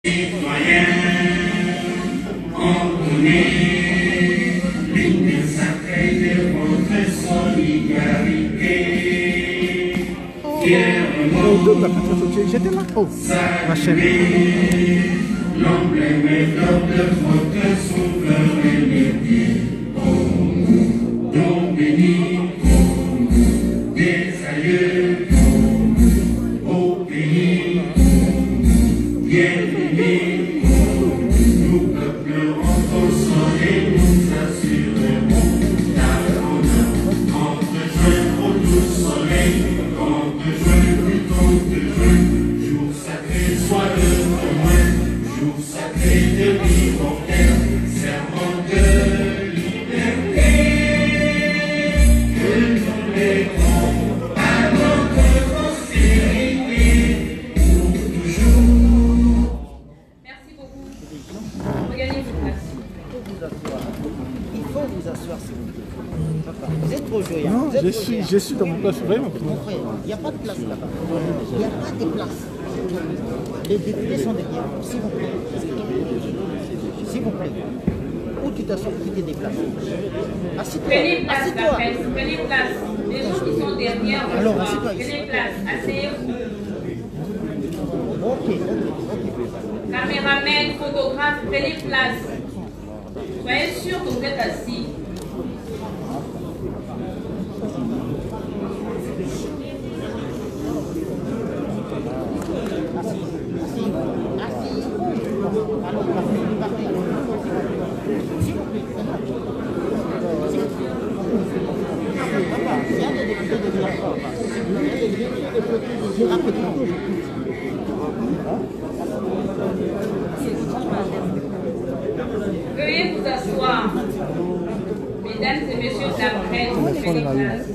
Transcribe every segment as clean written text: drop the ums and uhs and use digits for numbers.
Citoyens, on connaît l'hymne sacré de votre solidarité. J'étais là. Oh, ma chérie. L'emblème d'or de votre souveraineté. Oh, don béni des aïeux au pays. Bienvenue, nous peuplerons au soleil, nous assurerons la bonheur. Contre-juin, au doux soleil, contre-juin, plus contre-juin, jour sacré, soit le témoin, jour sacré de l'hiver, serment de liberté, que nous lèverons à notre postérité pour toujours. Merci beaucoup. Regardez vos places. Il faut vous asseoir, s'il vous plaît. Papa, vous êtes trop joyeux. Non, je suis dans mon place, vraiment. Mon frère, il n'y a pas de place là-bas. Il n'y a pas de place. Les députés sont derrière. S'il vous plaît. S'il vous plaît. Où tu t'assois pour quitter des places? Assieds-toi. Prenez place, la Assieds-toi. presse. Prenez place. Les gens qui sont derrière, Alors, bonsoir. assieds-toi ici. Prenez place. Asseyez-vous. Ok. Caméraman, photographe, prenez place. Soyez sûr que vous êtes assis. Veuillez vous asseoir. Mesdames et messieurs de la presse, prenez place.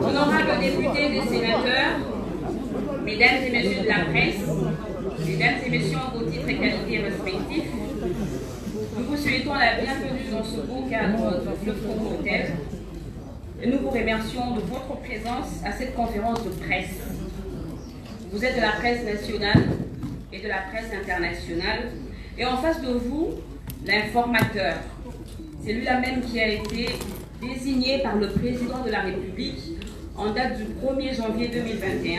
Honorables députés et sénateurs, mesdames et messieurs de la presse, mesdames et messieurs en vos titres et qualités respectifs, nous vous souhaitons la bienvenue dans ce beau cadre de fleuve communautaire et nous vous remercions de votre présence à cette conférence de presse. Vous êtes de la presse nationale et de la presse internationale et en face de vous, l'informateur. C'est lui-là même qui a été désigné par le président de la République en date du 1er janvier 2021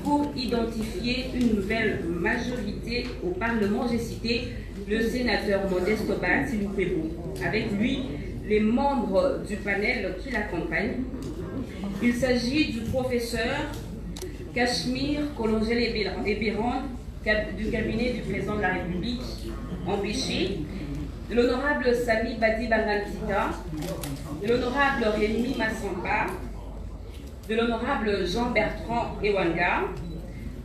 pour identifier une nouvelle majorité au Parlement. J'ai cité le sénateur Modeste Bahati-Lukwebo. Avec lui, les membres du panel qui l'accompagnent. Il s'agit du professeur Cachemire Kolongel-Ebirand du cabinet du président de la République empêché, de l'honorable Sami Badi Bangantita, de l'honorable Rémi Massamba, de l'honorable Jean-Bertrand Ewanga,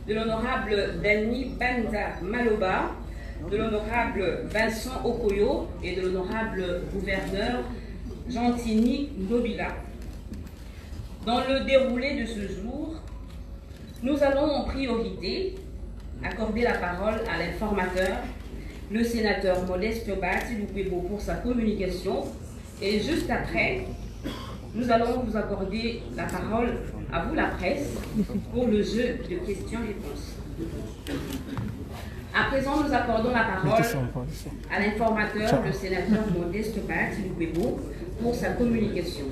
de l'honorable Dani Banza Maloba, de l'honorable Vincent Okoyo et de l'honorable gouverneur Gentini Nobila. Dans le déroulé de ce jour, nous allons en priorité accorder la parole à l'informateur, le sénateur Modeste Bahati-Lukwebo pour sa communication. Et juste après, nous allons vous accorder la parole à vous, la presse, pour le jeu de questions-réponses. À présent, nous accordons la parole à l'informateur, le sénateur Modeste Bahati-Lukwebo pour sa communication.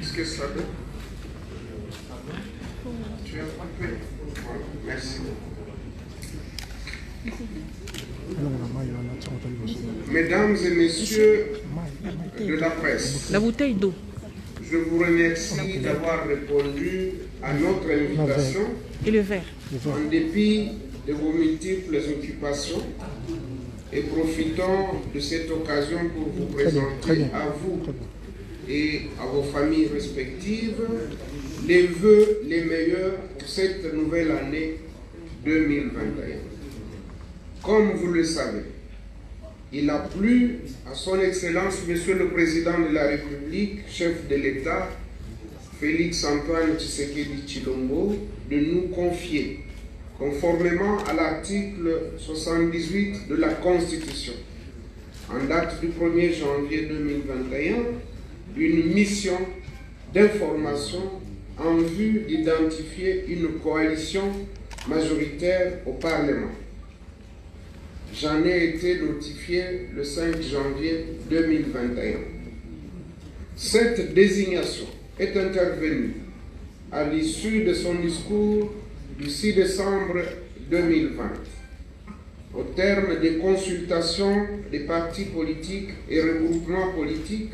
Est-ce que ça va? Tu es occupé? Voilà, merci. Mesdames et messieurs de la presse, La bouteille d'eau. je vous remercie d'avoir répondu à notre invitation Et le verre. en dépit de vos multiples occupations et profitant de cette occasion pour vous présenter à vous et à vos familles respectives les vœux les meilleurs pour cette nouvelle année 2021. Comme vous le savez, il a plu à son Excellence Monsieur le Président de la République, chef de l'État, Félix Antoine Tshisekedi Tshilombo, de nous confier, conformément à l'article 78 de la Constitution, en date du 1er janvier 2021, une mission d'information en vue d'identifier une coalition majoritaire au Parlement. J'en ai été notifié le 5 janvier 2021. Cette désignation est intervenue à l'issue de son discours du 6 décembre 2020, au terme des consultations des partis politiques et regroupements politiques,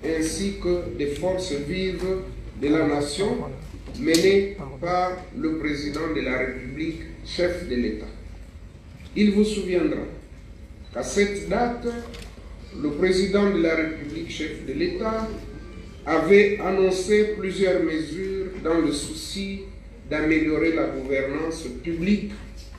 ainsi que des forces vives de la nation menées par le président de la République, chef de l'État. Il vous souviendra qu'à cette date, le président de la République, chef de l'État, avait annoncé plusieurs mesures dans le souci d'améliorer la gouvernance publique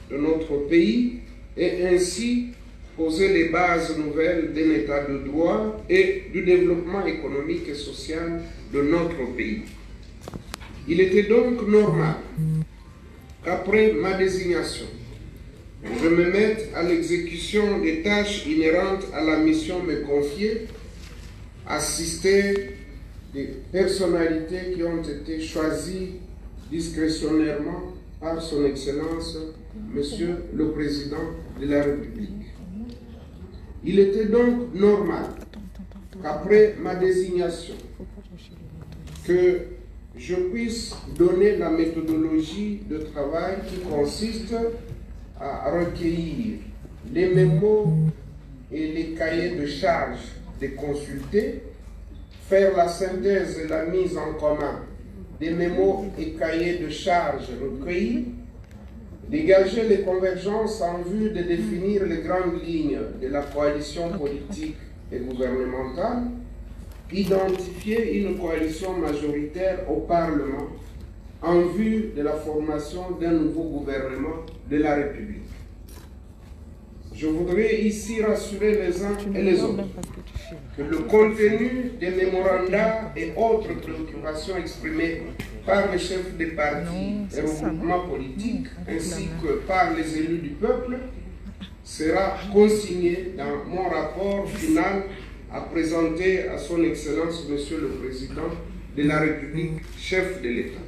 de notre pays et ainsi poser les bases nouvelles d'un état de droit et du développement économique et social de notre pays. Il était donc normal qu'après ma désignation, je me mette à l'exécution des tâches inhérentes à la mission me confiée, assister des personnalités qui ont été choisies discrétionnairement par son Excellence, Monsieur le Président de la République. Il était donc normal qu'après ma désignation, que je puisse donner la méthodologie de travail qui consiste à recueillir les mémos et les cahiers de charges des consultés, faire la synthèse et la mise en commun des mémos et cahiers de charges recueillis, dégager les convergences en vue de définir les grandes lignes de la coalition politique et gouvernementale, identifier une coalition majoritaire au Parlement en vue de la formation d'un nouveau gouvernement de la République. Je voudrais ici rassurer les uns et les autres que le contenu des mémorandas et autres préoccupations exprimées par les chefs des partis et regroupements politiques ainsi que par les élus du peuple sera consigné dans mon rapport final à présenter à son Excellence Monsieur le Président de la République, chef de l'État.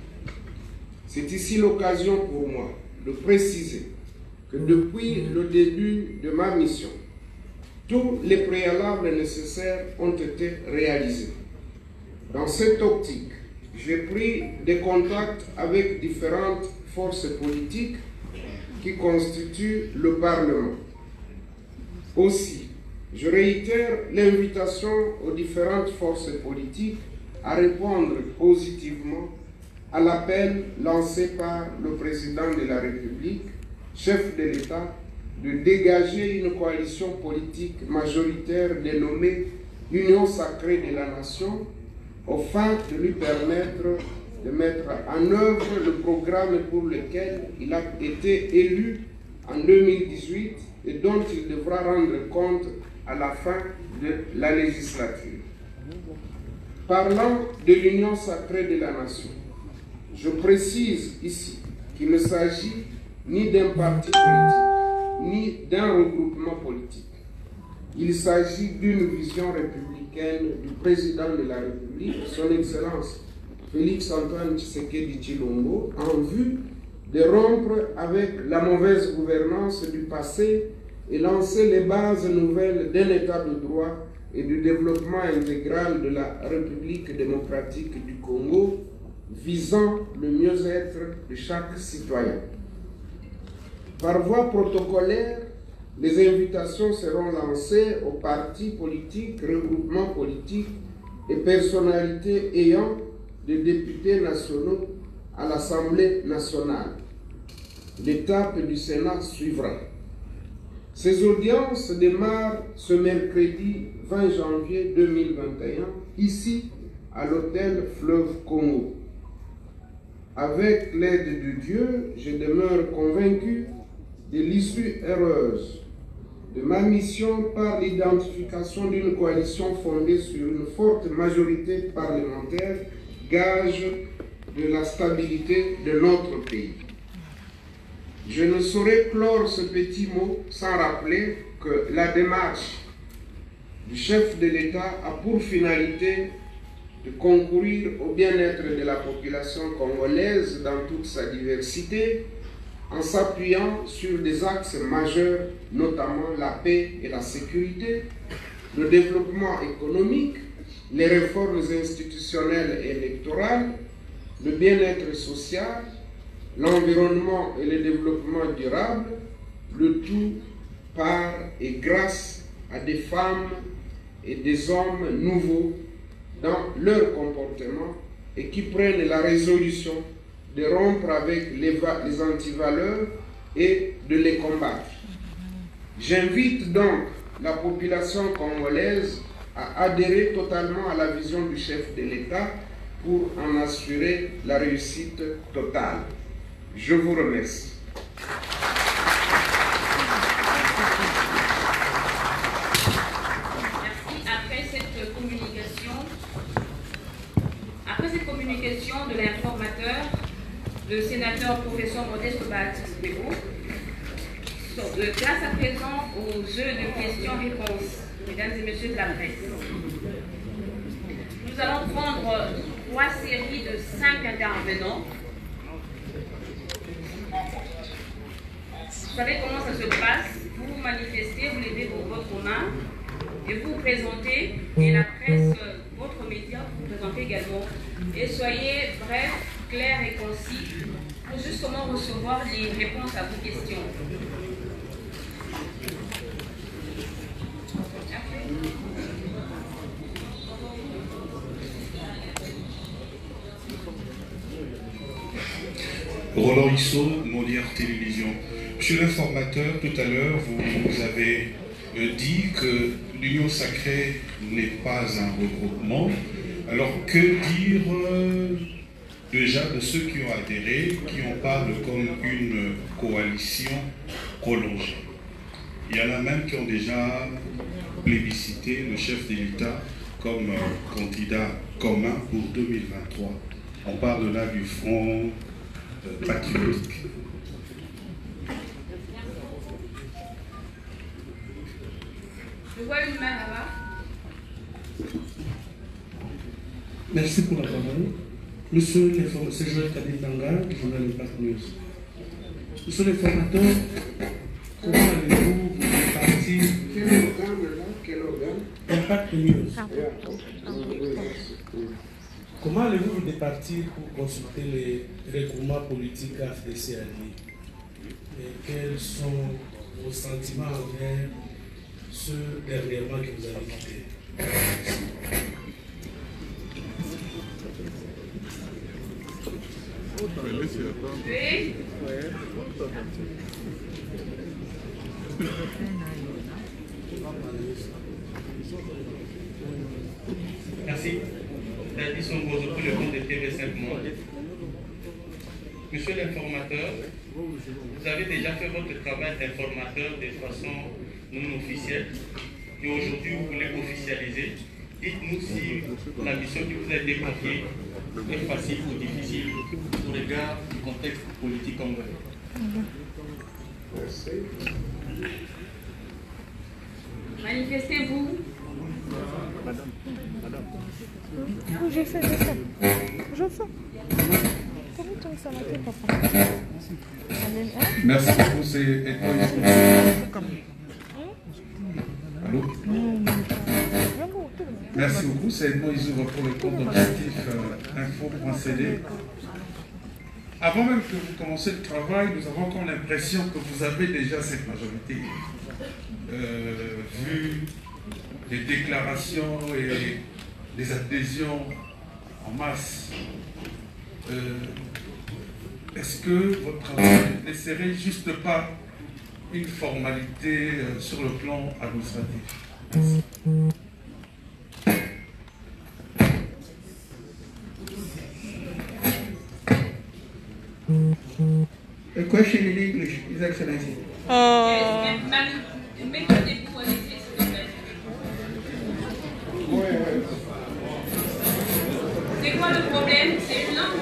C'est ici l'occasion pour moi de préciser que depuis le début de ma mission, tous les préalables nécessaires ont été réalisés. Dans cette optique, j'ai pris des contacts avec différentes forces politiques qui constituent le Parlement. Aussi, je réitère l'invitation aux différentes forces politiques à répondre positivement à l'appel lancé par le président de la République, chef de l'État, de dégager une coalition politique majoritaire dénommée Union sacrée de la nation, afin de lui permettre de mettre en œuvre le programme pour lequel il a été élu en 2018 et dont il devra rendre compte à la fin de la législature. Parlant de l'Union sacrée de la nation, je précise ici qu'il ne s'agit ni d'un parti politique, ni d'un regroupement politique. Il s'agit d'une vision républicaine du président de la République, son Excellence Félix-Antoine Tshisekedi Tshilombo, en vue de rompre avec la mauvaise gouvernance du passé et lancer les bases nouvelles d'un état de droit et du développement intégral de la République démocratique du Congo, visant le mieux-être de chaque citoyen. Par voie protocolaire, les invitations seront lancées aux partis politiques, regroupements politiques et personnalités ayant des députés nationaux à l'Assemblée nationale. L'étape du Sénat suivra. Ces audiences démarrent ce mercredi 20 janvier 2021, ici à l'hôtel Fleuve Congo. Avec l'aide de Dieu, je demeure convaincu de l'issue heureuse de ma mission par l'identification d'une coalition fondée sur une forte majorité parlementaire, gage de la stabilité de notre pays. Je ne saurais clore ce petit mot sans rappeler que la démarche du chef de l'État a pour finalité de concourir au bien-être de la population congolaise dans toute sa diversité, en s'appuyant sur des axes majeurs, notamment la paix et la sécurité, le développement économique, les réformes institutionnelles et électorales, le bien-être social, l'environnement et le développement durable, le tout par et grâce à des femmes et des hommes nouveaux dans leur comportement et qui prennent la résolution de rompre avec les antivaleurs et de les combattre. J'invite donc la population congolaise à adhérer totalement à la vision du chef de l'État pour en assurer la réussite totale. Je vous remercie. Après cette communication de l'informateur, le sénateur professeur Modeste Baptiste Béraud, place à présent au jeu de questions-réponses, mesdames et messieurs de la presse. Nous allons prendre 3 séries de 5 intervenants. Vous savez comment ça se passe? Vous vous manifestez, vous levez votre main et vous vous présentez, et la presse, votre média, vous vous présentez également. Et soyez bref, clair et concis pour justement recevoir les réponses à vos questions. Roland Issot, Mondial Télévision. Monsieur l'informateur, tout à l'heure, vous avez dit que l'Union sacrée n'est pas un regroupement. Alors que dire déjà de ceux qui ont adhéré, qui en parlent comme une coalition prolongée? Il y en a même qui ont déjà plébiscité le chef de l'État comme candidat commun pour 2023. On parle là du Front patriotique. Je vois une main là-bas. Merci pour la parole. Monsieur l'informateur, c'est Joël Kadindanga, journal Impact News. Monsieur l'informateur, comment allez-vous vous répartir? Quel organe? Impact News. Comment allez-vous vous départir pour consulter les regroupements politiques AFDC alliés? Et quels sont vos sentiments envers ceux dernièrement que vous avez quittés? Oui. Merci. Tradition Bozo pour le compte de TV5 Monde. Monsieur l'informateur, vous avez déjà fait votre travail d'informateur de façon non officielle et aujourd'hui vous voulez officialiser. Dites-nous si la mission qui vous a été confiée est facile ou difficile au regard du contexte politique congolais. Merci. Manifestez-vous. Je fais. Merci beaucoup, c'est Edmond. Allô? Merci beaucoup, c'est Edmond Isouvre pour le compte d'objectif info.cd. Avant même que vous commenciez le travail, nous avons encore l'impression que vous avez déjà cette majorité. Vu les déclarations et les adhésions en masse, est-ce que votre travail ne serait juste pas une formalité sur le plan administratif? Merci. A question in English, His Excellency. C'est quoi le problème? C'est une langue?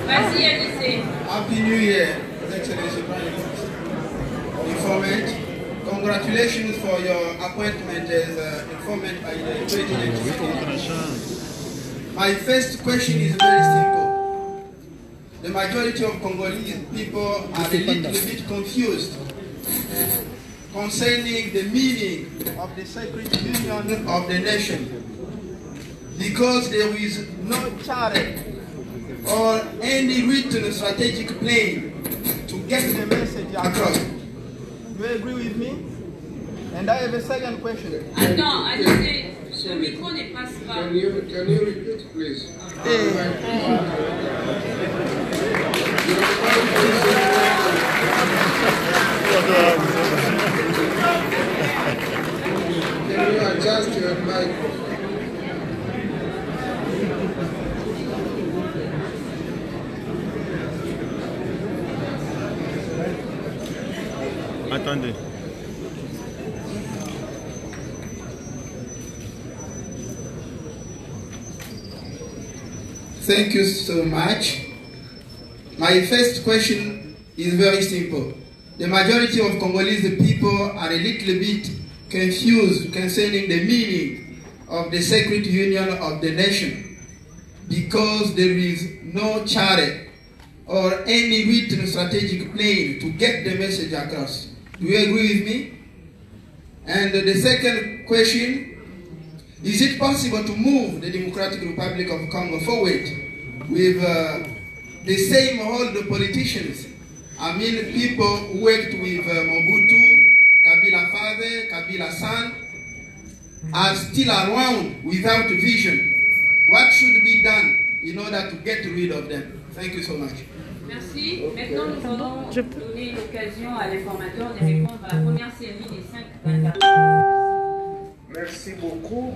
Vas-y, Alice. Happy New Year, His Excellency Prime Minister. informant. Congratulations for your appointment as informant by the President. My first question is very simple. The majority of Congolese people are a little bit confused concerning the meaning of the sacred union of the nation, because there is no charter or any written strategic plan to get the message across. Do you agree with me? And I have a second question. Attends, le micro ne passe pas. Can you repeat, please? Can you adjust your mic? Attendez. Thank you so much. My first question is very simple. The majority of Congolese people are a little bit confused concerning the meaning of the sacred union of the nation, because there is no charter or any written strategic plan to get the message across. Do you agree with me? And the second question, is it possible to move the Democratic Republic of Congo forward with the same old politicians? I mean, people who worked with Mobutu, Kabila father, Kabila son, are still around without vision. What should be done in order to get rid of them? Thank you so much. Merci. Maintenant, nous allons donner l'occasion à l'informateur de répondre à la première série des 5 interventions. Merci beaucoup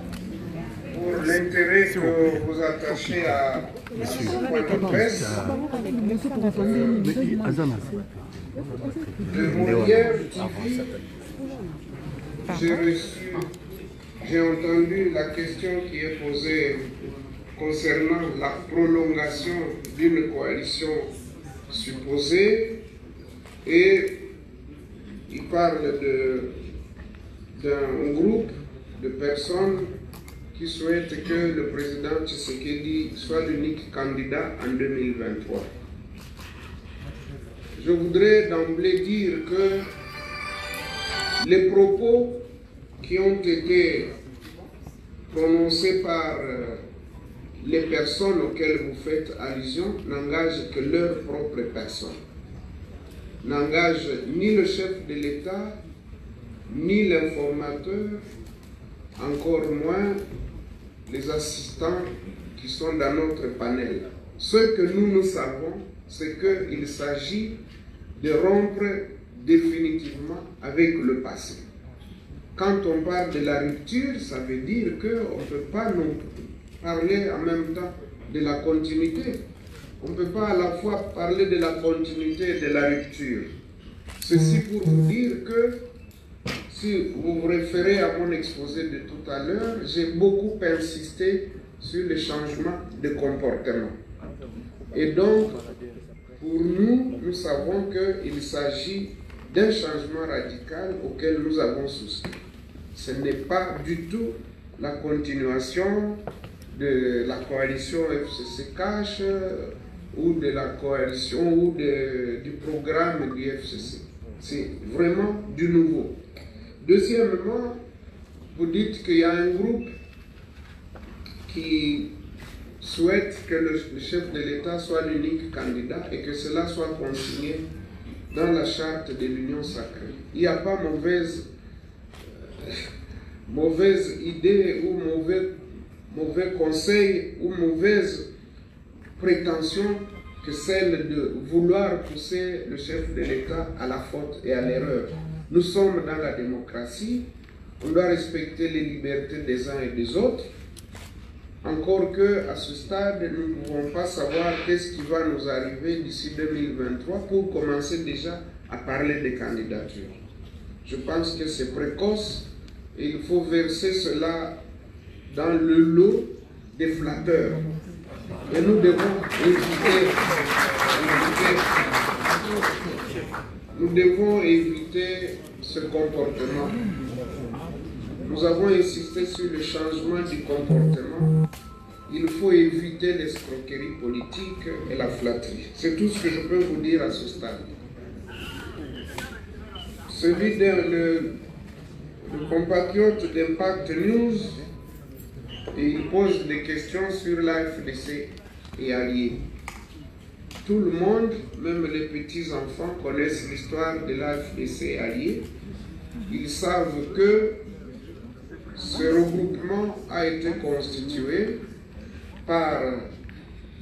pour l'intérêt que vous attachez à ce point de presse. De Molière TV, j'ai entendu la question qui est posée concernant la prolongation d'une coalition supposée, et il parle d'un groupe de personnes qui souhaitent que le président Tshisekedi soit l'unique candidat en 2023. Je voudrais d'emblée dire que les propos qui ont été prononcés par les personnes auxquelles vous faites allusion n'engagent que leur propre personne, n'engagent ni le chef de l'État, ni l'informateur, encore moins les assistants qui sont dans notre panel. Ce que nous savons, c'est qu'il s'agit de rompre définitivement avec le passé. Quand on parle de la rupture, ça veut dire qu'on ne peut pas non plus parler en même temps de la continuité. On ne peut pas à la fois parler de la continuité et de la rupture. Ceci pour vous dire que, si vous vous référez à mon exposé de tout à l'heure, j'ai beaucoup insisté sur le changement de comportement. Et donc, pour nous, nous savons qu'il s'agit d'un changement radical auquel nous avons souscrit. Ce n'est pas du tout la continuation de la coalition FCC Cash ou de la coalition ou du programme du FCC. C'est vraiment du nouveau. Deuxièmement, vous dites qu'il y a un groupe qui souhaite que le chef de l'État soit l'unique candidat et que cela soit consigné dans la charte de l'Union sacrée. Il n'y a pas mauvaise idée ou mauvais conseil ou mauvaise prétention que celle de vouloir pousser le chef de l'État à la faute et à l'erreur. Nous sommes dans la démocratie, on doit respecter les libertés des uns et des autres. Encore que, à ce stade, nous ne pouvons pas savoir qu'est-ce qui va nous arriver d'ici 2023 pour commencer déjà à parler des candidatures. Je pense que c'est précoce et il faut verser cela dans le lot des flatteurs. Et nous devons éviter nous devons éviter ce comportement. Nous avons insisté sur le changement du comportement. Il faut éviter l'escroquerie politique et la flatterie. C'est tout ce que je peux vous dire à ce stade. Celui le compatriote d'Impact News, il pose des questions sur l'AFDC et alliés. Tout le monde, même les petits-enfants, connaissent l'histoire de l'AFDC et alliés. Ils savent que ce regroupement a été constitué par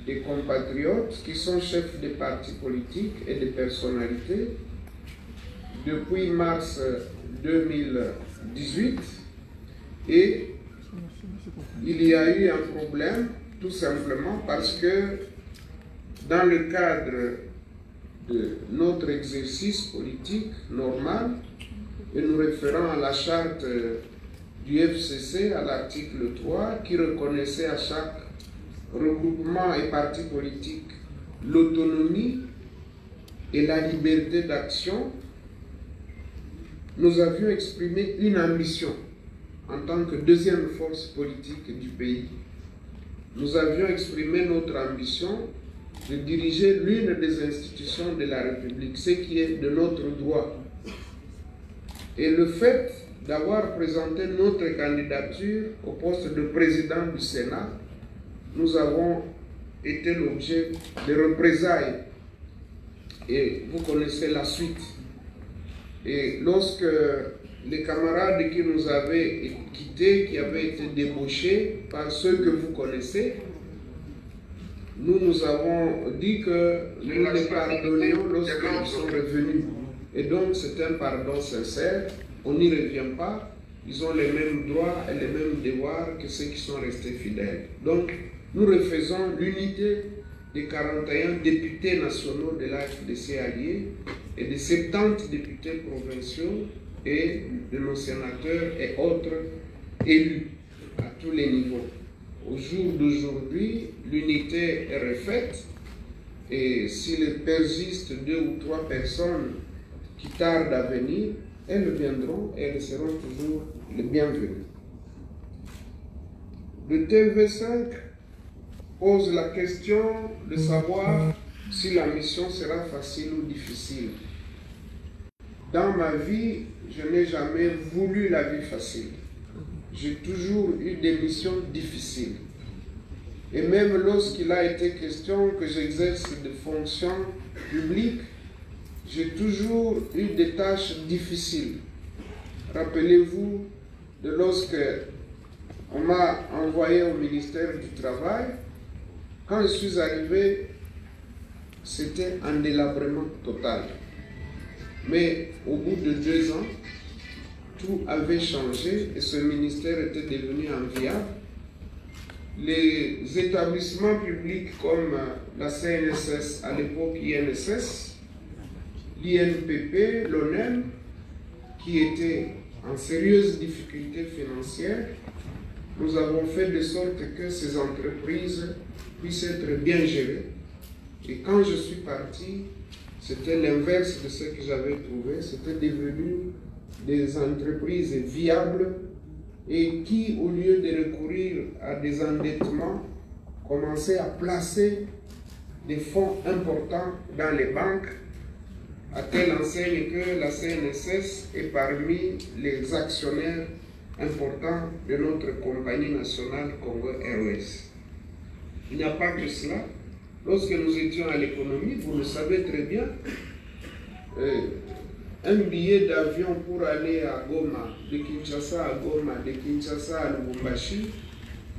des compatriotes qui sont chefs de partis politiques et de personnalités depuis mars 2018, et il y a eu un problème tout simplement parce que dans le cadre de notre exercice politique normal, et nous référons à la charte du FCC, à l'article 3, qui reconnaissait à chaque regroupement et parti politique l'autonomie et la liberté d'action, nous avions exprimé une ambition en tant que deuxième force politique du pays. Nous avions exprimé notre ambition de diriger l'une des institutions de la République, ce qui est de notre droit. Et le fait d'avoir présenté notre candidature au poste de président du Sénat, nous avons été l'objet de représailles. Et vous connaissez la suite. Et lorsque les camarades qui nous avaient quittés, qui avaient été débauchés par ceux que vous connaissez, nous avons dit que nous les pardonnions lorsqu'ils sont revenus. Et donc c'est un pardon sincère, on n'y revient pas, ils ont les mêmes droits et les mêmes devoirs que ceux qui sont restés fidèles. Donc nous refaisons l'unité des 41 députés nationaux de l'AFDC alliés et des 70 députés provinciaux et de nos sénateurs et autres élus à tous les niveaux. Au jour d'aujourd'hui, l'unité est refaite et s'il persiste 2 ou 3 personnes qui tardent à venir, elles viendront et elles seront toujours les bienvenues. Le TV5 pose la question de savoir si la mission sera facile ou difficile. Dans ma vie, je n'ai jamais voulu la vie facile. J'ai toujours eu des missions difficiles. Et même lorsqu'il a été question que j'exerce des fonctions publiques, j'ai toujours eu des tâches difficiles. Rappelez-vous de lorsque on m'a envoyé au ministère du Travail. Quand je suis arrivé, c'était un délabrement total. Mais au bout de 2 ans, tout avait changé et ce ministère était devenu enviable. Les établissements publics comme la CNSS, à l'époque INSS, l'INPP, l'ONEM, qui étaient en sérieuse difficulté financière, nous avons fait de sorte que ces entreprises puissent être bien gérées. Et quand je suis parti, c'était l'inverse de ce que j'avais trouvé. C'était devenu des entreprises viables et qui, au lieu de recourir à des endettements, commençaient à placer des fonds importants dans les banques, à telle enseigne que la CNSS est parmi les actionnaires importants de notre compagnie nationale Congo Airways. Il n'y a pas que cela. Lorsque nous étions à l'économie, vous le savez très bien, un billet d'avion pour aller à Goma, de Kinshasa à Goma, de Kinshasa à Lubumbashi,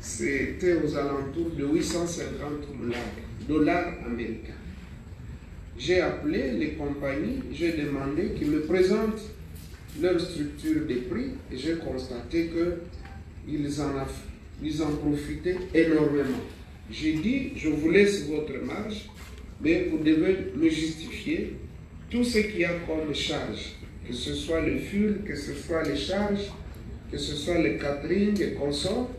c'était aux alentours de 850 dollars américains. J'ai appelé les compagnies, j'ai demandé qu'ils me présentent leur structure des prix et j'ai constaté qu'ils en profitaient énormément. J'ai dit, je vous laisse votre marge, mais vous devez me justifier tout ce qu'il y a comme charge, que ce soit le fuel, que ce soit les charges, que ce soit le catering et consorts.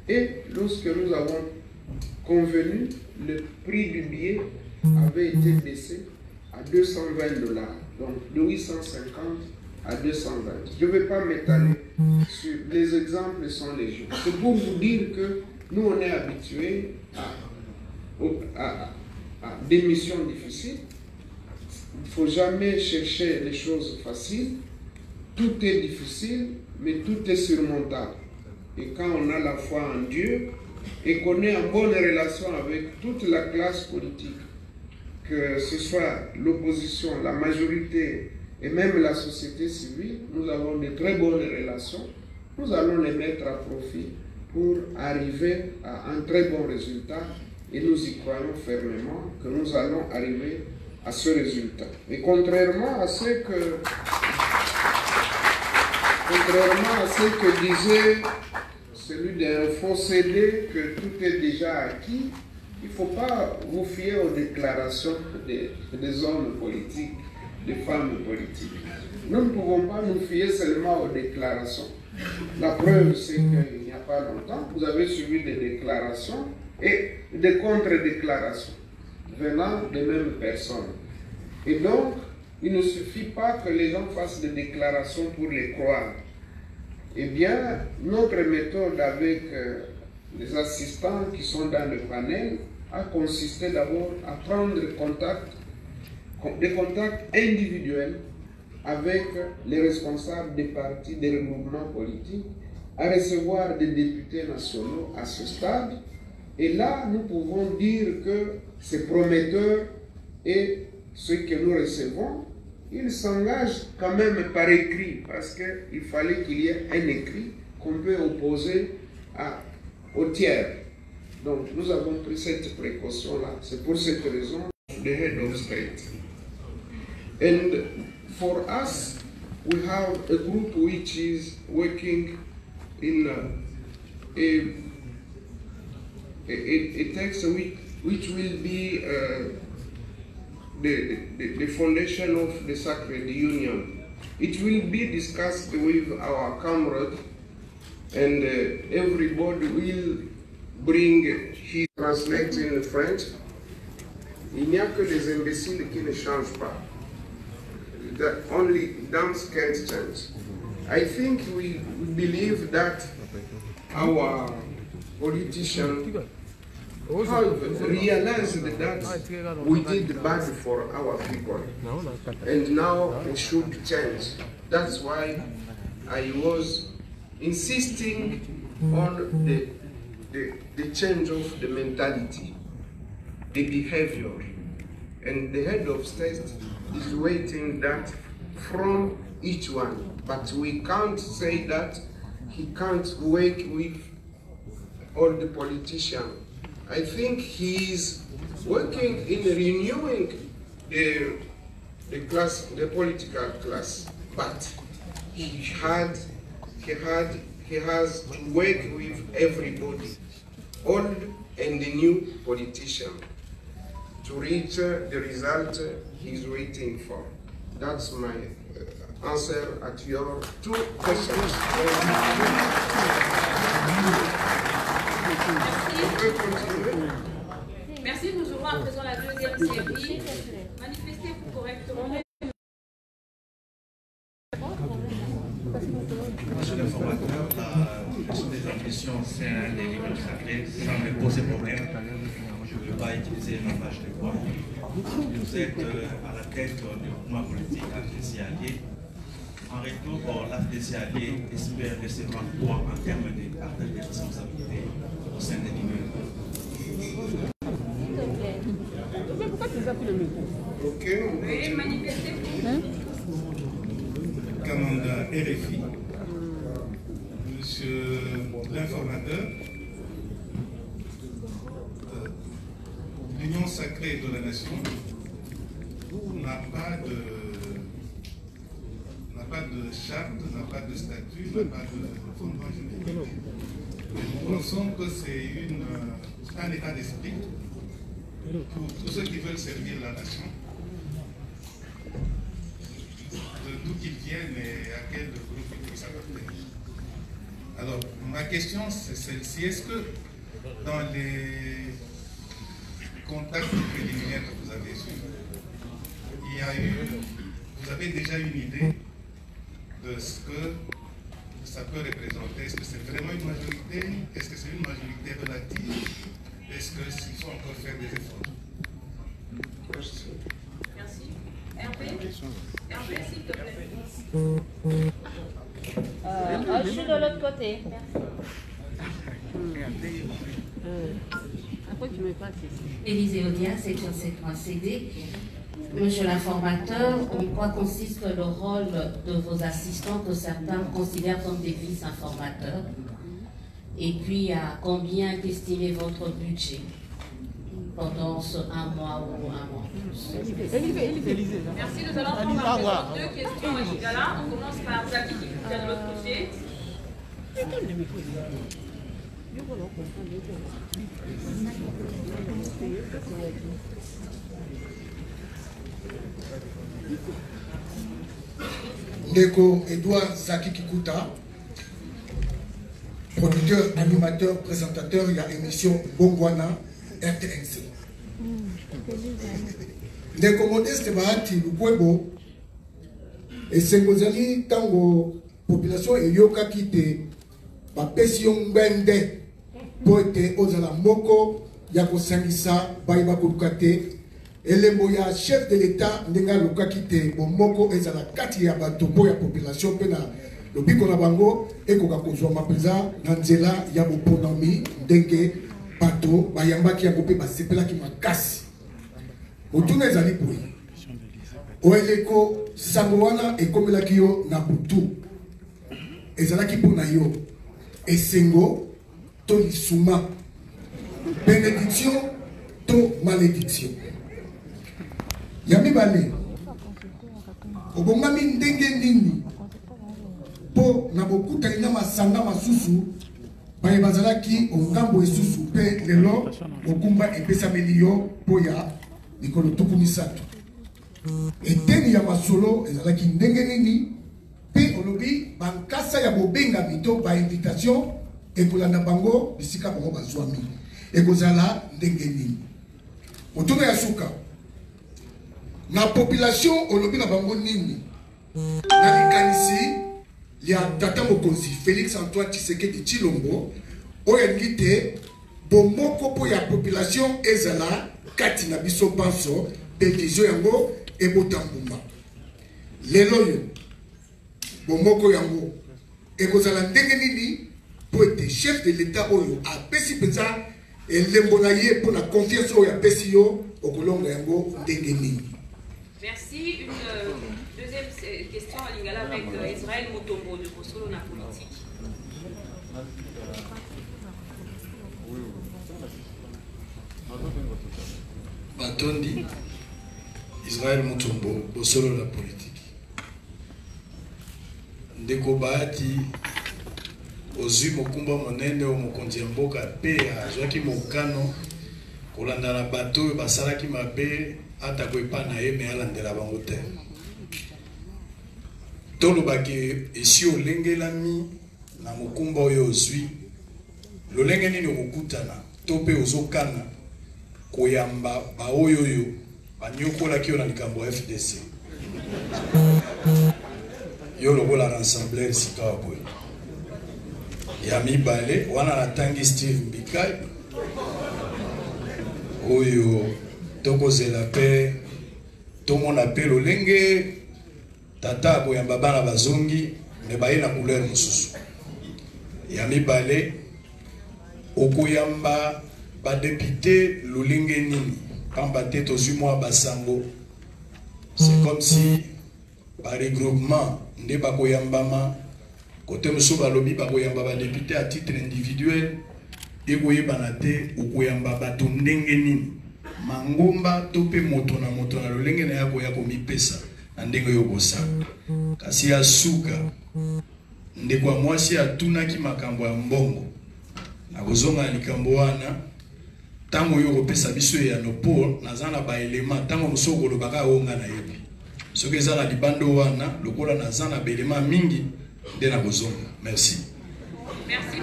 Et lorsque nous avons convenu, le prix du billet avait été baissé à 220 dollars. donc de 850 à 220. Je ne vais pas m'étaler sur les exemples sont légion. C'est pour vous dire que nous on est habitués à des missions difficiles. Il ne faut jamais chercher les choses faciles. Tout est difficile, mais tout est surmontable. Et quand on a la foi en Dieu et qu'on est en bonne relation avec toute la classe politique, que ce soit l'opposition, la majorité et même la société civile, nous avons de très bonnes relations. Nous allons les mettre à profit pour arriver à un très bon résultat et nous y croyons fermement que nous allons arriver à ce résultat. Et contrairement à ce que disait celui d'un faux CD, que tout est déjà acquis, il ne faut pas vous fier aux déclarations des hommes politiques, des femmes politiques. Nous ne pouvons pas nous fier seulement aux déclarations. La preuve, c'est qu'il n'y a pas longtemps, vous avez suivi des déclarations et des contre-déclarations venant des mêmes personnes. Et donc, il ne suffit pas que les gens fassent des déclarations pour les croire. Eh bien, notre méthode avec les assistants qui sont dans le panel a consisté d'abord à prendre des contacts individuels avec les responsables des partis, des regroupements politiques, à recevoir des députés nationaux à ce stade. Et là, nous pouvons dire que c'est prometteur et ce que nous recevons, il s'engage quand même par écrit, parce qu'il fallait qu'il y ait un écrit qu'on peut opposer au tiers. Donc nous avons pris cette précaution-là. C'est pour cette raison the head of state. And for us, we have a group which is working in a text which will be the foundation of the Sacred Union. It will be discussed with our comrades, and everybody will bring his translate in French. Il n'y a que des imbéciles qui ne changent pas. Only dumps can't change. I think we believe that our politicians have realized that we did bad for our people, and now we should change. That's why I was insisting on the change of the mentality, the behavior, and the head of state is waiting that from each one. But we can't say that he can't work with all the politicians. I think he is working in renewing the political class, but he has to work with everybody, old and the new politician, to reach the result he's waiting for. That's my answer at your two questions. Merci, nous aurons à présent la deuxième série. Manifestez-vous correctement. Monsieur l'informateur, la question des ambitions, c'est un des livres sacrés, ça me pose problème. Je ne peux pas utiliser un langage de voix. Vous êtes à la tête du mouvement politique AFDC Allié. En retour, l'AFDC Allié espère recevoir quoi en termes de partage de responsabilités au sein de l'Union? Pourquoi tu as pris le micro? Ok, veuillez manifester. Commandant RFI, monsieur l'informateur, l'Union sacrée de la nation n'a pas de charte, n'a pas de statut, n'a pas de fondement juridique. Nous pensons que c'est un état d'esprit pour tous ceux qui veulent servir la nation, d'où qu'ils viennent et à quel groupe ils puissent appartenir. Alors, ma question c'est celle-ci. Est-ce que dans les contacts préliminaires que vous avez eus, il y a eu vous avez déjà une idée de ce que ça peut représenter? Est-ce que c'est vraiment une majorité? Est-ce que c'est une majorité relative? Est-ce qu'il faut encore faire des efforts? Merci. Hervé, s'il te plaît. Je suis de l'autre côté. Après, tu me passes ici. Élisée Odia, C.CD. Monsieur l'informateur, en quoi consiste le rôle de vos assistants que certains considèrent comme des vice-informateurs? Et puis, à combien est estimé votre budget pendant ce 1 mois ou 1 mois plus? Merci, nous allons prendre deux questions à Lingala. On commence par Zaki qui est de l'autre côté. Ndeko Edouard Zaki Kikuta, producteur, animateur, présentateur, il y a émission Bongwana RTNC. Ndeko Modeste Bahati Lukwebo, et Sengozali Tango, population et Yoka Kite, ma passion Bende, poète Ozala Moko, Yako Sangisa, Baïba Koukate, et les moyens chef de l'État, Nenga Luka Kite, Moko Ezala Kati Yabato, Boya population, Pena, le Biko Nabango, et Kokakozwa Mapeza, Nanzela, Yabo Ponami, Dengue, Pato, Bayamba qui a coupé, Basepela qui m'a cassé. Autour Ezali Boy. Oeleko, Samoana et Komelakio Nabutu. Ezala qui pour Nayo. Et Sengo, to Isuma. Bénédiction, to malédiction. Yami Bale. Obongami ndenge nini. Po nabokuta ina masanga masusu. Baye bazalaki ongambo esusu pe lelo okumba epesa milio po ya Nikolo tuku misato. Eteni ya masolo ezalaki ndenge nini. Pe olobi bankasa ya bobenga mito ba invitation ekolanda bango bisika bango bazwami. Ekozala ndenge nini. Otono ya suka. Na population olobi na bango nini. Na likanisi ya tata mokonzi Félix Antoine Tshisekedi Tshilombo oya ngite bomoko po ya population ezala kati na biso panso pe vision yango ebotambuma. Lelo yo bomoko yango ekozala ndenge nini po ete chef de l'État oyo apesi penza elembo na ye po na confiance oyo apesi yo okolonga yango ndenge nini. Merci. Une deuxième question en lingala avec Israël Mutombo de Bosolo na politique. Batondi, Israël Mutombo, Bosolo la politique. Ndeko Bahati, ozwi mokumba monene o mokonzi ya mboka pe azwaki mokano kolanda na bato oyo basalaki mabe ata koepa na ye me alandela bango te. Tolobaki esi olengelami na mokumba oyo ozwi lolenge nini okokutana to mpe ozokana koyamba baoyo oyo banyokolaki yo na likambo ya FDC yo lokola rassembler sika boye ya mibale wana natangi Steve Mbikai oyo tokozela pe tomona pe lolenge tata koyamba bana bazongi me baye na couleur mosusu ya mibale okoyamba badepute lolenge nini pamba te tozwi mwa basango. C'est comme si par regroupement nde bakoyambama côté mosusu balobi bakoyamba badepute à titre individuel ekoyebana te okoyamba bato ndenge nini mangomba to pe moto na lolenge na yako ya komipesa na ndenge yo kosala kasi ya suka ndeko ya mwasi atunaki makambo ya mbongo nakozonga likambo wana tango yo kopesa biso ya nopo naza na baelema tango mosusu kolobaka onga na yebi soki eza na libando wana lokola naza na baelema mingi nde nakozonga. Merci. Merci.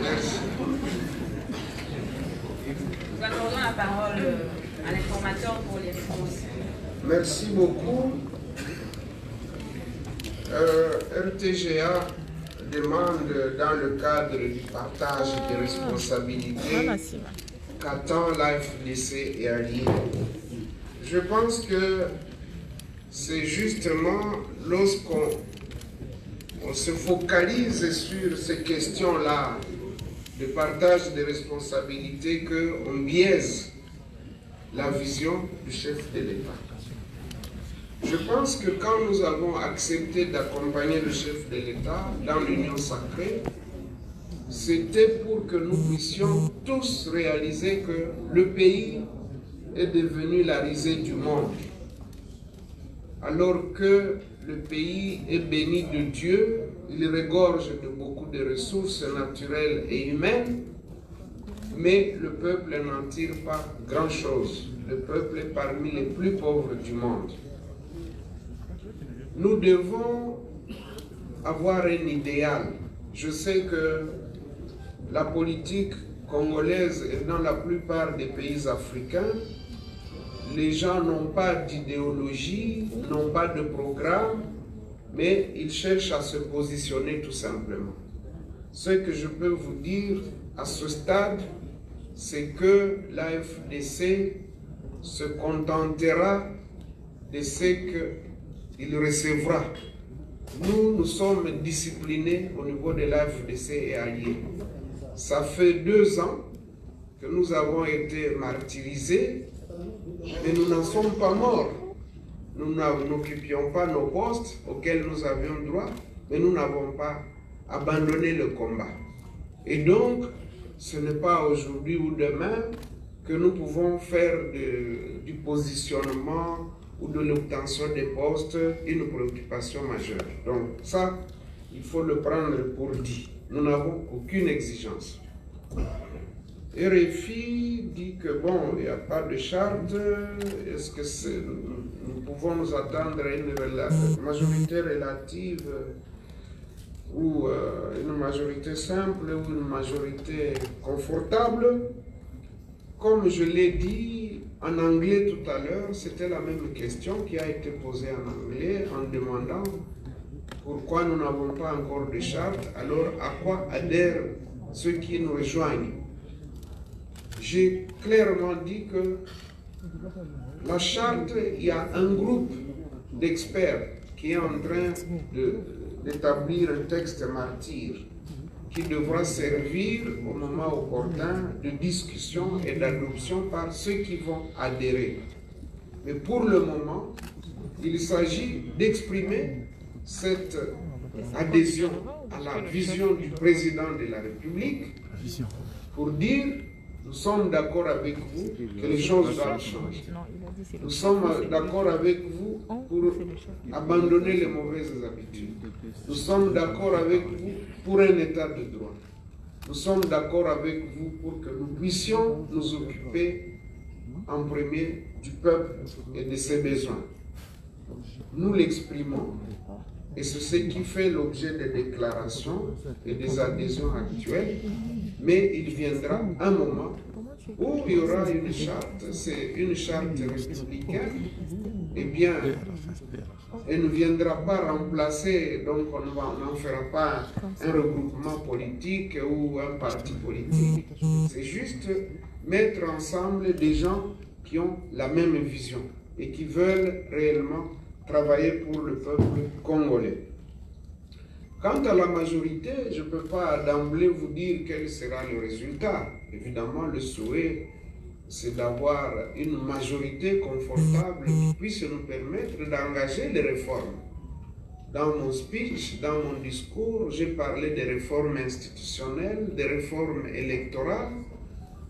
Nous accordons la parole à l'informateur pour les réponses. Merci beaucoup. RTGA demande, dans le cadre du partage des responsabilités, qu'attend l'AFDC et alliés. Je pense que c'est justement lorsqu'on se focalise sur ces questions-là de partage des responsabilités qu'on biaise la vision du chef de l'État. Je pense que quand nous avons accepté d'accompagner le chef de l'État dans l'Union sacrée, c'était pour que nous puissions tous réaliser que le pays est devenu la risée du monde. Alors que le pays est béni de Dieu, il regorge de beaucoup de ressources naturelles et humaines, mais le peuple n'en tire pas grand-chose. Le peuple est parmi les plus pauvres du monde. Nous devons avoir un idéal. Je sais que la politique congolaise et dans la plupart des pays africains, les gens n'ont pas d'idéologie, n'ont pas de programme, mais ils cherchent à se positionner tout simplement. Ce que je peux vous dire à ce stade, c'est que l'AFDC se contentera de ce qu'il recevra. Nous sommes disciplinés au niveau de l'AFDC et alliés. Ça fait 2 ans que nous avons été martyrisés, mais nous n'en sommes pas morts. Nous n'occupions pas nos postes auxquels nous avions droit, mais nous n'avons pas abandonné le combat. Et donc, ce n'est pas aujourd'hui ou demain que nous pouvons faire du positionnement ou de l'obtention des postes une préoccupation majeure. Donc ça, il faut le prendre pour dit. Nous n'avons aucune exigence. RFI dit que bon, il n'y a pas de charte. Est-ce que nous pouvons nous attendre à une majorité relative ou une majorité simple ou une majorité confortable? Comme je l'ai dit en anglais tout à l'heure, c'était la même question qui a été posée en anglais en demandant pourquoi nous n'avons pas encore de charte, alors à quoi adhèrent ceux qui nous rejoignent? J'ai clairement dit que la charte, il y a un groupe d'experts qui est en train d'établir un texte martyr qui devra servir au moment opportun de discussion et d'adoption par ceux qui vont adhérer. Mais pour le moment, il s'agit d'exprimer cette adhésion à la vision du président de la République pour dire nous sommes d'accord avec vous que les choses doivent changer. Nous sommes d'accord avec vous pour abandonner les mauvaises habitudes. Nous sommes d'accord avec vous pour un état de droit. Nous sommes d'accord avec vous pour que nous puissions nous occuper en premier du peuple et de ses besoins. Nous l'exprimons et c'est ce qui fait l'objet des déclarations et des adhésions actuelles, mais il viendra un moment où il y aura une charte, c'est une charte républicaine, eh bien, elle ne viendra pas remplacer, donc on n'en fera pas un regroupement politique ou un parti politique. C'est juste mettre ensemble des gens qui ont la même vision et qui veulent réellement travailler pour le peuple congolais. Quant à la majorité, je ne peux pas d'emblée vous dire quel sera le résultat. Évidemment, le souhait, c'est d'avoir une majorité confortable qui puisse nous permettre d'engager les réformes. Dans mon speech, dans mon discours, j'ai parlé des réformes institutionnelles, des réformes électorales.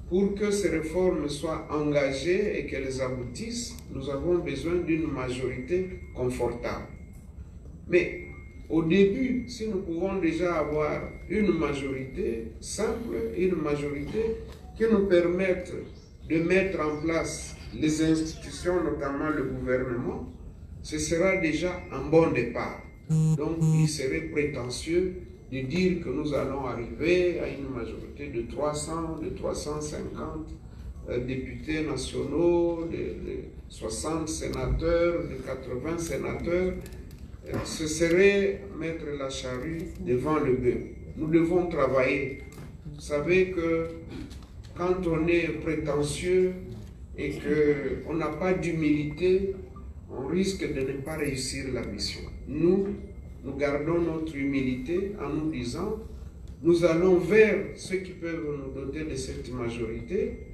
Pour que ces réformes soient engagées et qu'elles aboutissent, nous avons besoin d'une majorité confortable. Mais au début, si nous pouvons déjà avoir une majorité simple, une majorité qui nous permette de mettre en place les institutions, notamment le gouvernement, ce sera déjà un bon départ. Donc, il serait prétentieux de dire que nous allons arriver à une majorité de 300, de 350 députés nationaux, de 60 sénateurs, de 80 sénateurs. ce serait mettre la charrue devant le bœuf. Nous devons travailler. Vous savez que quand on est prétentieux et qu'on n'a pas d'humilité, on risque de ne pas réussir la mission. Nous gardons notre humilité en nous disant, nous allons vers ceux qui peuvent nous doter de cette majorité,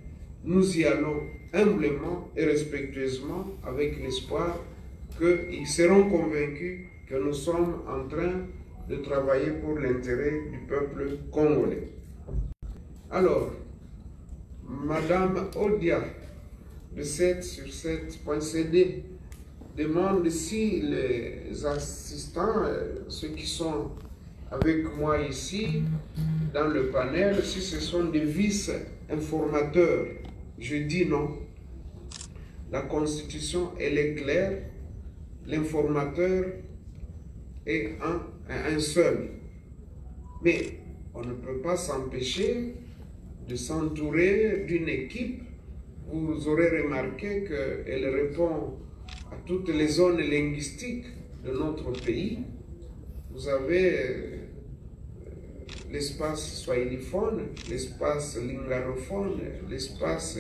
nous y allons humblement et respectueusement avec l'espoir qu'ils seront convaincus que nous sommes en train de travailler pour l'intérêt du peuple congolais. Alors, Madame Odia, de 7 sur 7.cd, demande si les assistants, ceux qui sont avec moi ici, dans le panel, si ce sont des vice-informateurs. Je dis non. La Constitution, elle est claire. L'informateur est un seul. Mais on ne peut pas s'empêcher de s'entourer d'une équipe. Vous aurez remarqué qu'elle répond à toutes les zones linguistiques de notre pays. Vous avez l'espace swahiliphone, l'espace linganophone, l'espace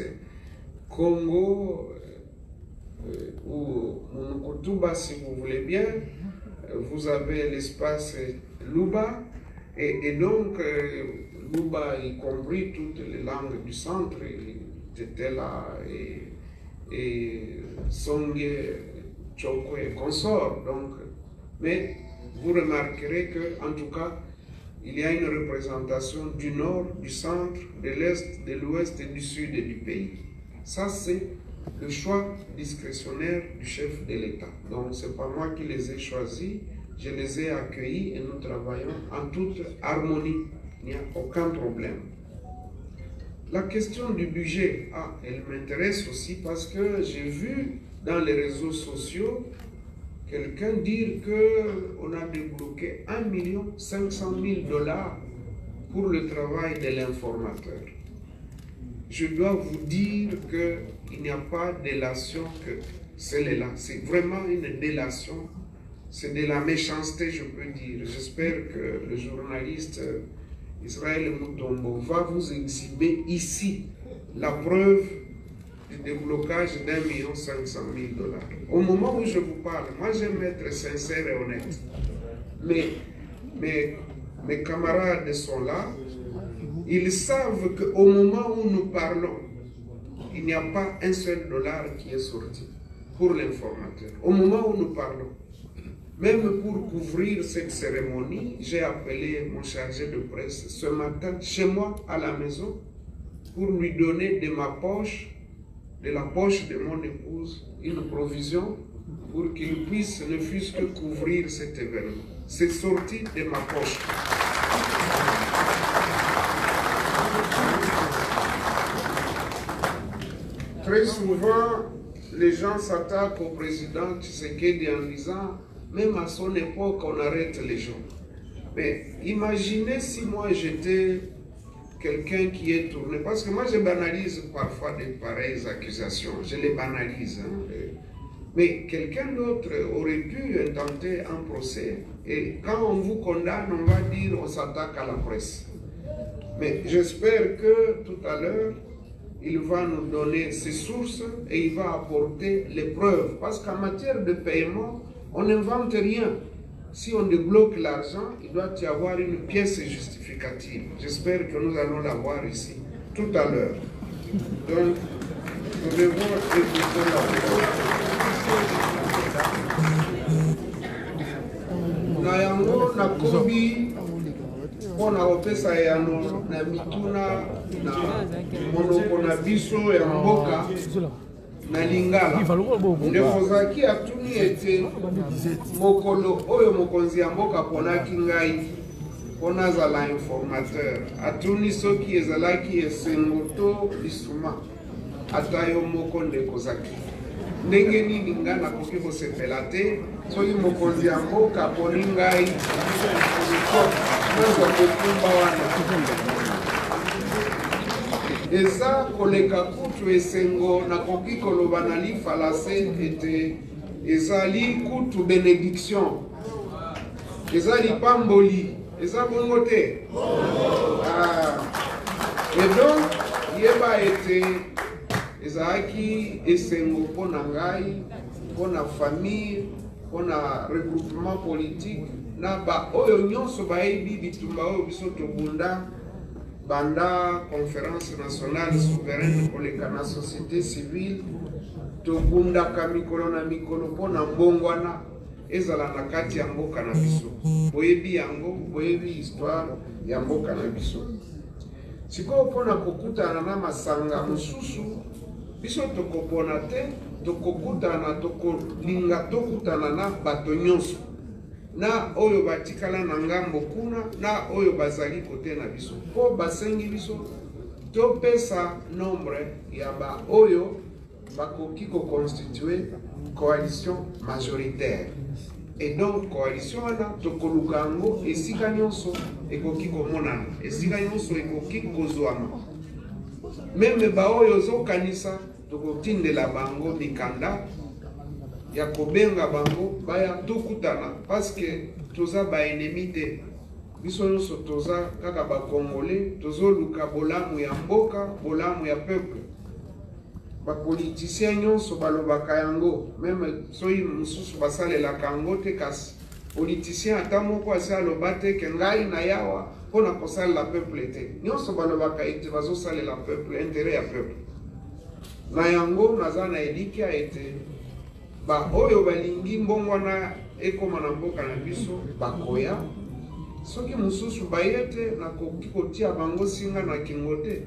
Congo, ou Munukutuba si vous voulez bien. Vous avez l'espace Luba, et donc Luba y compris toutes les langues du centre, Tetela et Songé, Choko et consorts. Donc, mais vous remarquerez que, en tout cas, il y a une représentation du nord, du centre, de l'est, de l'ouest et du sud du pays. Ça, c'est le choix discrétionnaire du chef de l'État. Donc, ce n'est pas moi qui les ai choisis, je les ai accueillis et nous travaillons en toute harmonie. Il n'y a aucun problème. La question du budget, elle m'intéresse aussi parce que j'ai vu dans les réseaux sociaux quelqu'un dire qu'on a débloqué 1 500 000 $ pour le travail de l'informateur. Je dois vous dire qu'il n'y a pas de délation que celle-là. C'est vraiment une délation. C'est de la méchanceté, je peux dire. J'espère que le journaliste Israël Mutombo va vous exhiber ici la preuve du déblocage d'1 500 000 $. Au moment où je vous parle, moi j'aime être sincère et honnête. Mais mes camarades sont là. Ils savent qu'au moment où nous parlons, il n'y a pas un seul dollar qui est sorti pour l'informateur. Au moment où nous parlons, même pour couvrir cette cérémonie, j'ai appelé mon chargé de presse ce matin chez moi à la maison pour lui donner de ma poche, de la poche de mon épouse, une provision pour qu'il puisse ne fût-ce que couvrir cet événement. C'est sorti de ma poche. Très souvent, les gens s'attaquent au président Tshisekedi en disant même à son époque, on arrête les gens. Mais imaginez si moi j'étais quelqu'un qui est tourné, parce que moi je banalise parfois de pareilles accusations, je les banalise. Mais quelqu'un d'autre aurait pu intenter un procès, et quand on vous condamne, on va dire on s'attaque à la presse. Mais j'espère que tout à l'heure, il va nous donner ses sources et il va apporter les preuves. Parce qu'en matière de paiement, on n'invente rien. Si on débloque l'argent, il doit y avoir une pièce justificative. J'espère que nous allons l'avoir ici, tout à l'heure. Donc, nous devons écouter la parole. Nayango nakobi pona opesa yano na mituna na monoko na biso ya mboka na lingala ndekozaki atuni ete mokolo oyo mokonzi ya mboka ponaki ngai pona azala informateur atuni soki ezalaki esengo to lisuma ata yo moko ndekozaki ndenge nini nga nakoki kosepela te soki mokonzi ya mboka aponi ngai nazwa kokumba wana eza koleka kutu esengo nakoki koloba na lifalase ete ezali kutu bénédiction eza lipamboli eza bongo te. Et donc yeba ete ezalaki esengo mpona ngai, mpona famille, mpona regroupement politique na ba oyo nyonso bayebi bitumba oyo biso tobunda banda conférence nationale souveraine koleka na société civile tobundaka mikolo na mikolo mpona mbongwana ezala na kati ya mboka na biso. Boyebi yango, boyebi histoire ya mboka na biso. Sikoyo mpona kokutana na masanga mosusu biso tokopona te, tokokutana tokolinga tokutana na bato nyonso na oyo batikala na ngambo kuna na oyo bazali kote na biso po basengi biso topesa nombre ya ba oyo bakoki koconstituer coalition majoritaire. Et donc coalition wana tokoluka yango esika nyonso ekoki komonana, esika nyonso ekoki kozwama. Meme ba oyo zokanisa tokotindela bango mikanda ya kobenga bango baya tokutana parce que toza ba ennemi te. Biso nyonso toza kaka ba Congolais, tozoluka bolamu ya mboka, bolamu ya peuple. Ba politiciens nyonso balobaka yango, même soyi mususu basalelaka yango te kasi politicien ata moko asaloba te ke ngai na yawa mpona kosalela peuple te. Nyonso balobaka ete bazosalela peuple, intérêt ya peuple. Na yango naza na elikia ete ba oyo balingi mbongwana ekoma na mboka na biso bakoya. Soki mususu bayete nakoki kotia bango singa na kingo te,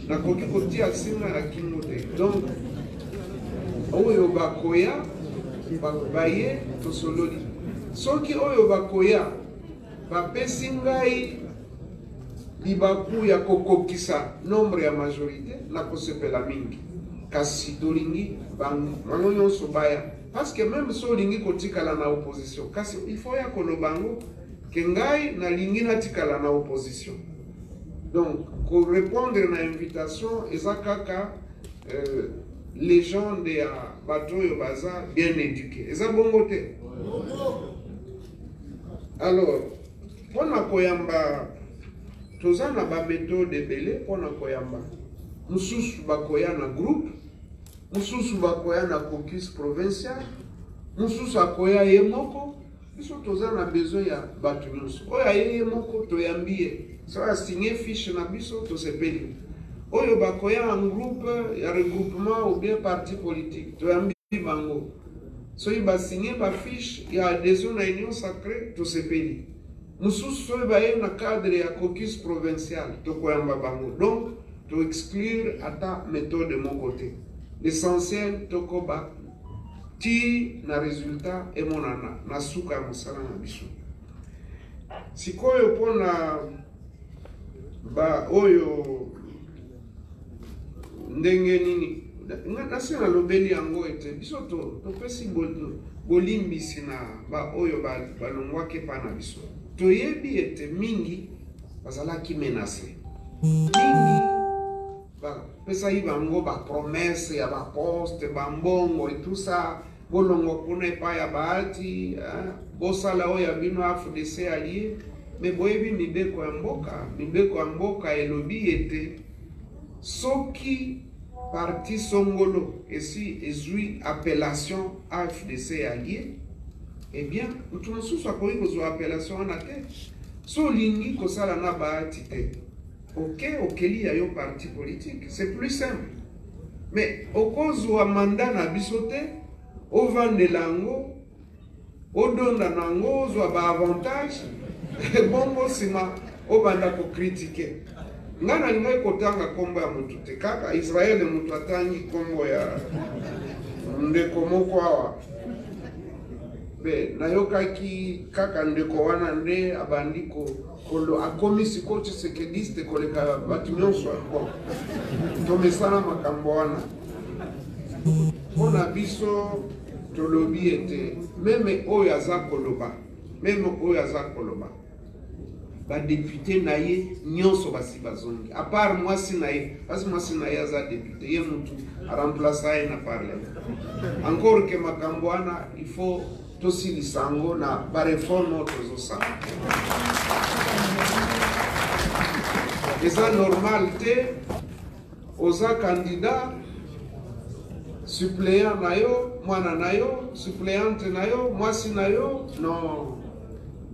nakoki kotia singa na kingo te. Donc oyo bakoya baye tosololi. Soki oyo bakoya bapesi ngai libaku ya kokokisa nombre ya majorité nakosepela mingi. Kasi tolingi bango nyonso baya. Parce que même so lingi kotikala na opposition, kasi il faut ya kolobango ke ngai na lingi natikala na opposition. Donc ko répondre na invitation eza kaka légende ya bato oyo baza bien éduqués. Eza bongo te. Alors pona koyamba toza na ba méthode ebele pona koyamba. Mususu bakoya na groupe, mususu bakoya na caucus provincial, mususu akoya ye moko. Biso toza na besoin ya bato nyonso. Oyo ye moko toyambie. So a signé fiche na biso tosepeli. Oyo bakoya en groupe ya regroupement ou bien parti politique toyambi bango. So ba signé ba fiche ya adhésion na union sacrée tosepeli. Mususu so ba ye na cadre ya caucus provincial tokoyamba bango. Donc to exclure ata méthode de mon côté. L'essentiel tokoba ti na résultat et monana na suka musala na biso. Sikoyo pona ba oyo ndenge nini nasi na lobeli yango ete biso topesi bolimbisi na ba oyo balongwaki pa na biso. Toyebi ete mingi bazalaki menacé. Mingi pesa yi bango ba promesse ya ba poste ba mbongo et tout ça bolongo kuna pa ya baati bosala oya bino AFDC allié mais boyebi mibeko ya mboka elobi ete soki parti songolo esi ezui appellation AFDC allié eh bien mutu mosusu akoki kozwa appellation wana te so lingi kosala na baati te. Ok, okeli ya yo parti politique, c'est plus simple. Mais au cause où mandat na bisote, au vandela yango, au donda nango, au ba avantage, bongo sima, au banda ko critiquer. Ngana lingai kotanga kombo ya mutu te kaka Israel mutu atangi kombo ya ndeko moko awa. Be nayokaki kaka ndeko wana nde abandiko kolo akomisi kochi sekediste koleka batu nyonso ako tomesana makambo wana pona biso tolobi ete meme oyo aza koloba ba député na ye nyonso basi bazongi à part mwasi na ye parce mwasi na ye aza député ye mutu remplacer ye na parlement encore que makambo wana il faut tosilisa yango na bareforme oyo tozosala. Eza normal te oza candidat suppléant na yo, mwana na yo, suppléante na yo, mwasi na yo, non,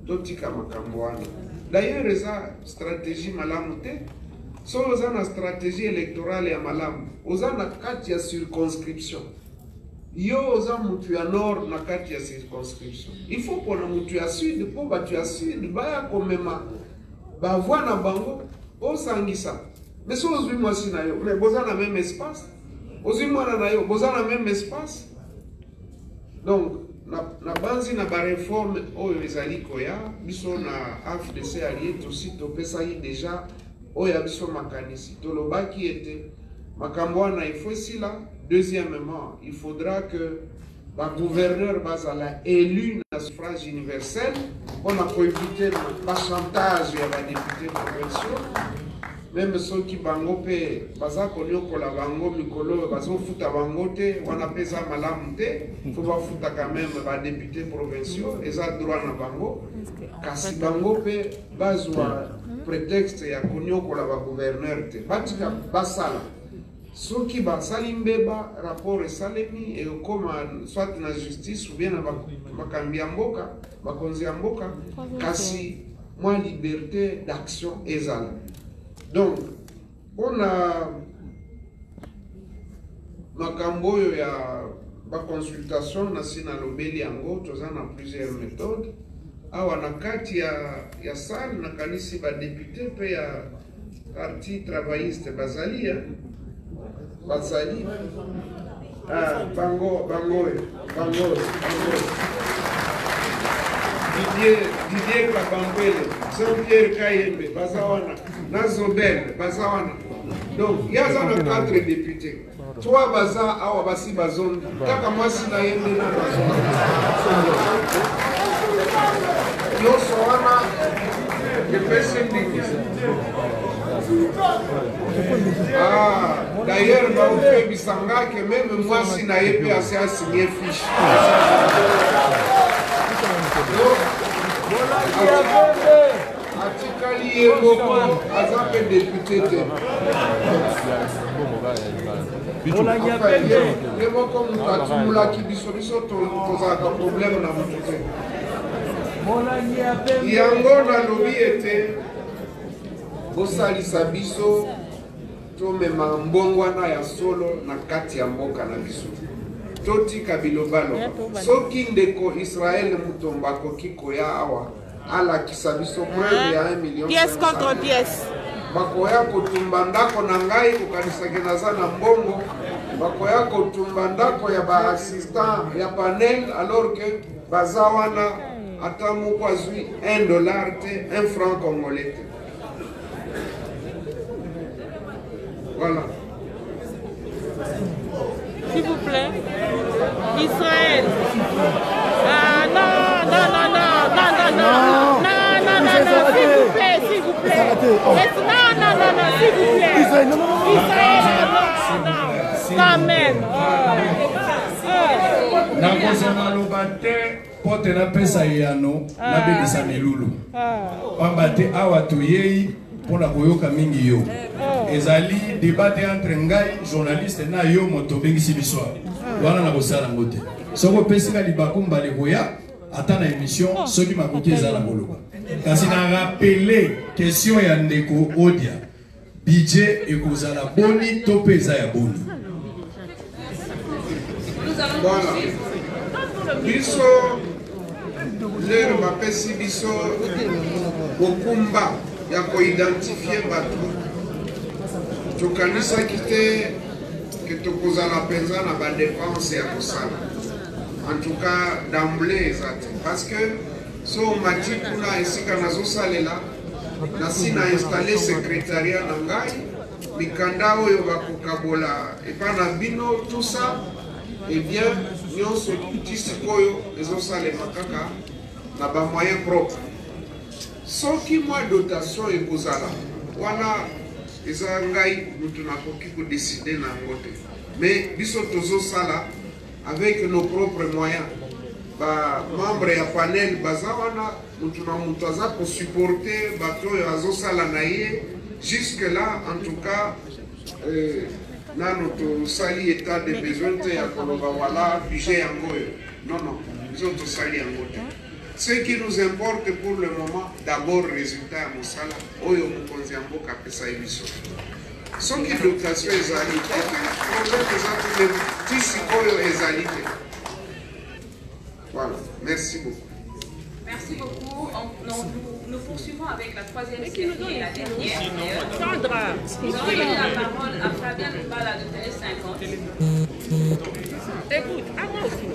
totika makambo wana. D'ailleurs, eza stratégie malamu te. So oza na stratégie électorale ya malamu, oza na kati ya circonscription. Yo oza mutu ya nord na kati ya circonscription. Il faut pona mutu ya sud, po batu ya sud baya komema bavwa na bango osangisa. Mais so ozwi mwasi na yo, mais boza na même espace. Ozwi mwana na yo, boza na même espace. Donc, na banzi na bareforme oyo ezali koya, biso na AFDC allié tosi topesaki déjà oyo biso makanisi. Tolobaki ete makambo wana il faut sila. Deuxièmement, il faudra que le gouverneur bazala élu dans le suffrage universel pour éviter le chantage à la députée provinciaux. Même ceux qui bango pe baza konyo kola bango mikolo bazo futa bango te wana pesa malamu te faut ba futa quand même ba députés provinciaux eza droit na bango kasi bango pe bazwa prétexte ya konyo kola ba gouverneur te batika basala soki basali mbeba rapport esalemi et comme soit na justice ou bien na bakambi ya mboka bakonzi ya mboka kasi mwa liberté d'action ezala. Donc, on a makambo ya ba consultation na sina lobeli yango toza na plusieurs méthodes. Awa na kati ya salle na kanisi ba député pe ya parti travailliste bazali bazali bango Didier Kabambele, Jean-Pierre Kayembe, Bazawana, Nazobel, Bazawana. Donc, il y a 4 députés. 3 Baza, Awa Basi Bazon, Takamasi na Yembe na Bazon. Yo Soana, le PCD. Ah, d'ailleurs, on fait Bisanga que même moi, si na Yembe a signé fiche. Atikali Yeboko, Azape député. Yeboko Mutatumula qui biso toza un problème na mututé. Yango na lobi ete bosalisa biso tomema mbongwana ya solo na kati ya mboka na biso. Totika bilobalo soki ndeko Israël mutomba koki koya awa ala kisabiso preuve ya 1 million pièce contre pièce bakoya kotumba ndako na ngai kokanisake naza na mbongo bakoya kotumba ndako ya ba assistant ya panel alors que baza wana ata moko azwi $1 te 1 franc congolais te. Voilà. S'il vous plaît. Israël. Ah non, non, non, non, non, non, non, non, non, non, non, s'il vous plaît, s'il vous plaît. Non, non, non, non, s'il vous plaît. Israël, non, non, non. Israël, non, non. Quand même. Nakozana lobate pote na pesa yano na belisa milulu. Pambate awa tuyei pona koyoka mingi yo. Ezali débat entre ngai journaliste na yo moto bengisi biswa. Wana na kosala ngote. Soko pesika libakumba le koya ata na émission soki makoki ezala koloba. Kasi na rappeler question ya ndeko Odia. Budget ekozala boni to pesa ya boni. Voilà. Biso lero bapesi biso bokumba ya koidentifier bato. Tokanisaki te que tokozala penza na ba dépense ya kosala. En tout cas d'emblée ezate parce que so mati kuna esika nazosalela nasi na installer secrétariat na ngai mikanda oyo bakokabola epa na bino tout ça et bien nyonso ti sikoyo ezosalema kaka na ba moyen propre soki mwa dotation ekozala wana eza ngai mutu nakoki kodeside na yango te mais biso tozosala avec nos propres moyens membre ya panel baza wana mutu na mutu aza supporter bato oyo azosala na ye. Jusque là en tout cas nano tosali état de besoin te ya koloba wala budget yango oyo. Non, biso tosali yango te. Ce qui nous importe pour le moment, d'abord résultat ya mosala oyo mokonzi ya mboka apesa ye biso. Soki dotation ezali te, problème eza te, ti sikoyo ezali te. Voilà, merci beaucoup. Merci beaucoup. Nous poursuivons avec la troisième série et la dernière. Sandra, nous allons donner la parole à Fabien Mbala de Télé 50. Écoute, à moi aussi.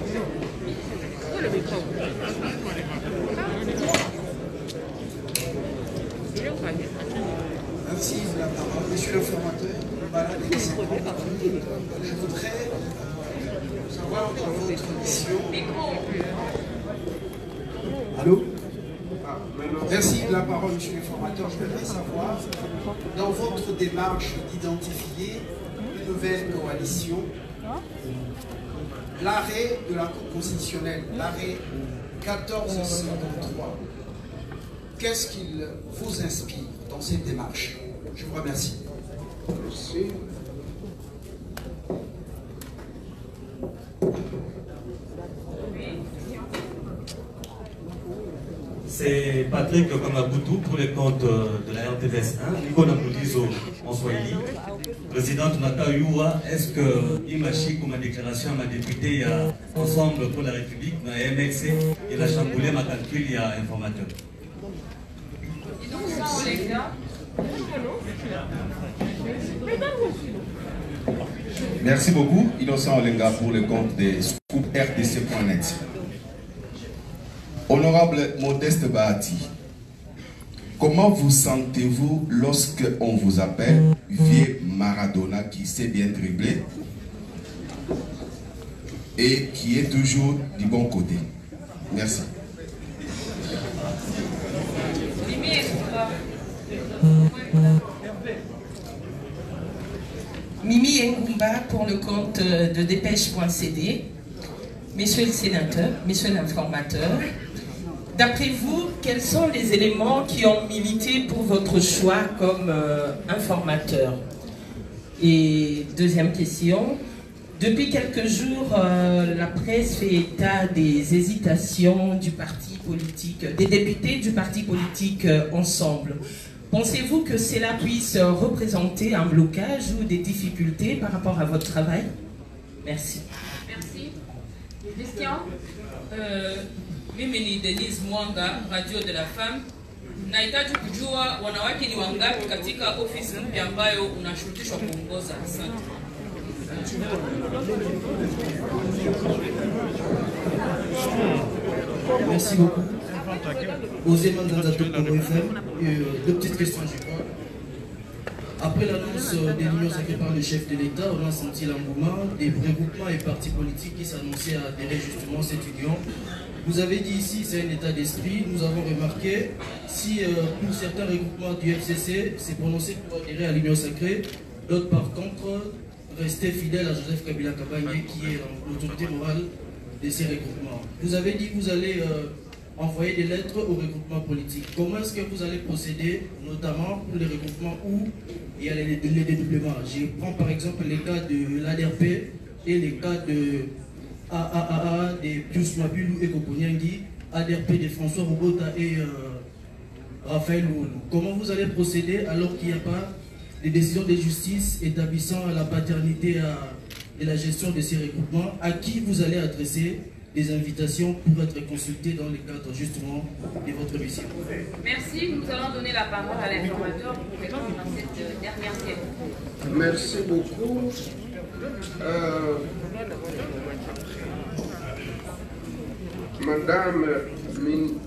Où le micro? Merci de la parole. Monsieur l'informateur, Mbala de Télé 50. Je voudrais savoir dans votre mission. Allô? Merci de la parole, monsieur l'informateur. Je voudrais savoir, dans votre démarche d'identifier une nouvelle coalition, l'arrêt de la Cour constitutionnelle, l'arrêt 1453, qu'est-ce qu'il vous inspire dans cette démarche? Je vous remercie. Merci. C'est Patrick Kamaboutou pour le compte de la RTVS 1. Nicolas Moulizo en Swahili. Président Nata Youa, est-ce que Imachi, comme ma déclaration à ma députée, il y a Ensemble pour la République, dans la MXC, il a chamboulé ma calcul, il y a informateur. Dis donc ça, Olenga. Merci beaucoup, Innocent Olenga, pour le compte des Scoop RDC.net. Honorable Modeste Bahati, comment vous sentez-vous lorsque on vous appelle vieux Maradona qui sait bien dribbler et qui est toujours du bon côté? Merci. Mimi Ngumba pour le compte de dépêche.cd. Messieurs les sénateurs, messieurs l'informateur, d'après vous, quels sont les éléments qui ont milité pour votre choix comme informateur? Et deuxième question, depuis quelques jours, la presse fait état des hésitations du parti politique, des députés du parti politique Ensemble. Pensez-vous que cela puisse représenter un blocage ou des difficultés par rapport à votre travail? Merci. Merci. Christian? Mimi ni Denise Mwanga, Radio de la Femme. Nahitaji kujua wanawake ni wangapi katika ofisi mpya ambayo unashurutishwa kuongoza. Asante. Merci beaucoup. Osez Mandanza Tokongo FM, deux petites questions du corps. Après l'annonce des unions sacrées par le chef de l'État, on a senti l'engouement des regroupements et partis politiques qui s'annonçaient à adhérer justement à cette union. Vous avez dit ici, c'est un état d'esprit. Nous avons remarqué, si pour certains regroupements du FCC s'est prononcé pour adhérer à l'union sacrée, d'autres par contre restaient fidèles à Joseph Kabila Kabange, qui est l'autorité morale de ces regroupements. Vous avez dit que vous allez envoyer des lettres aux regroupements politiques. Comment est-ce que vous allez procéder, notamment pour les regroupements où il y a les dédoublements? Je prends par exemple les cas de l'ADRP et les cas de AAA, de Pius Mabulu et Koponyangi, ADRP de François Robota et Raphaël Ououlou. Comment vous allez procéder alors qu'il n'y a pas de décision de justice établissant la paternité et la gestion de ces regroupements? À qui vous allez adresser des invitations pour être consultés dans le cadre justement de votre mission? Merci. Nous allons donner la parole à l'informateur pour répondre à cette dernière question. Merci beaucoup. Madame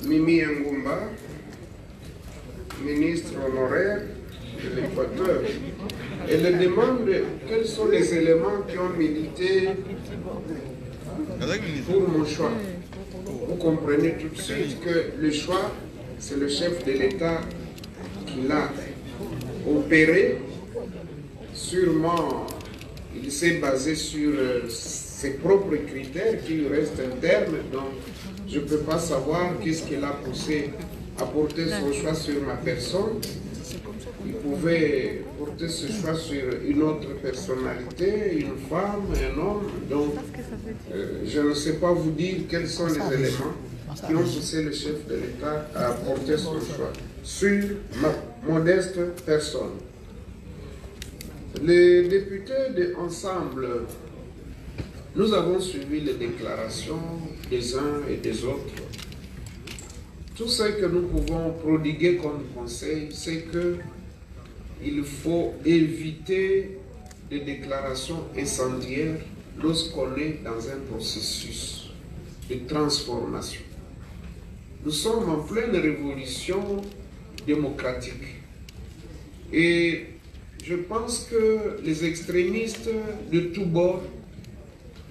Mimi Ngumba, ministre honoraire de l'Équateur, elle demande quels sont les éléments qui ont milité pour mon choix. Vous comprenez tout de suite que le choix, c'est le chef de l'État qui l'a opéré. Sûrement, il s'est basé sur ses propres critères qui lui restent internes. Donc, je ne peux pas savoir qu'est-ce qui l'a poussé à porter son choix sur ma personne. Il pouvait porter ce choix sur une autre personnalité, une femme, un homme. Donc, je ne sais pas vous dire quels sont les éléments qui ont poussé le chef de l'État à porter son choix sur ma modeste personne. Les députés de Ensemble, nous avons suivi les déclarations des uns et des autres. Tout ce que nous pouvons prodiguer comme conseil, c'est qu'il faut éviter des déclarations incendiaires lorsqu'on est dans un processus de transformation. Nous sommes en pleine révolution démocratique. Et je pense que les extrémistes de tous bords,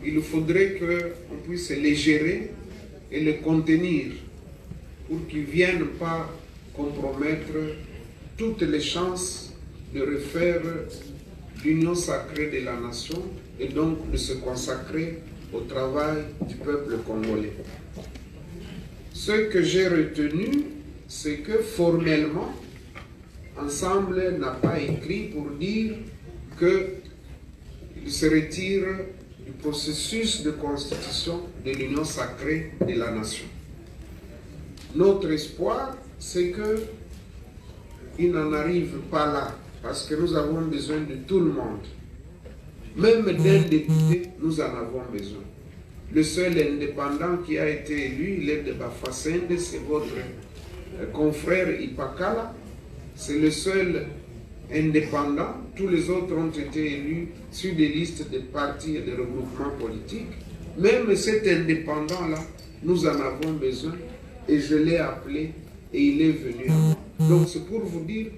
il faudrait qu'on puisse les gérer et les contenir pour qu'ils ne viennent pas compromettre toutes les chances de refaire l'union sacrée de la nation et donc de se consacrer au travail du peuple congolais. Ce que j'ai retenu, c'est que formellement, Ensemble n'a pas écrit pour dire qu'il se retire du processus de constitution de l'union sacrée de la nation. Notre espoir, c'est qu'il n'en arrive pas là, parce que nous avons besoin de tout le monde. Même d'un député, nous en avons besoin. Le seul indépendant qui a été élu, il est de Bafasende, c'est votre confrère Ipakala. C'est le seul indépendant. Tous les autres ont été élus sur des listes de partis et de regroupements politiques. Même cet indépendant-là, nous en avons besoin. Et je l'ai appelé et il est venu à moi. Donc c'est pour vous dire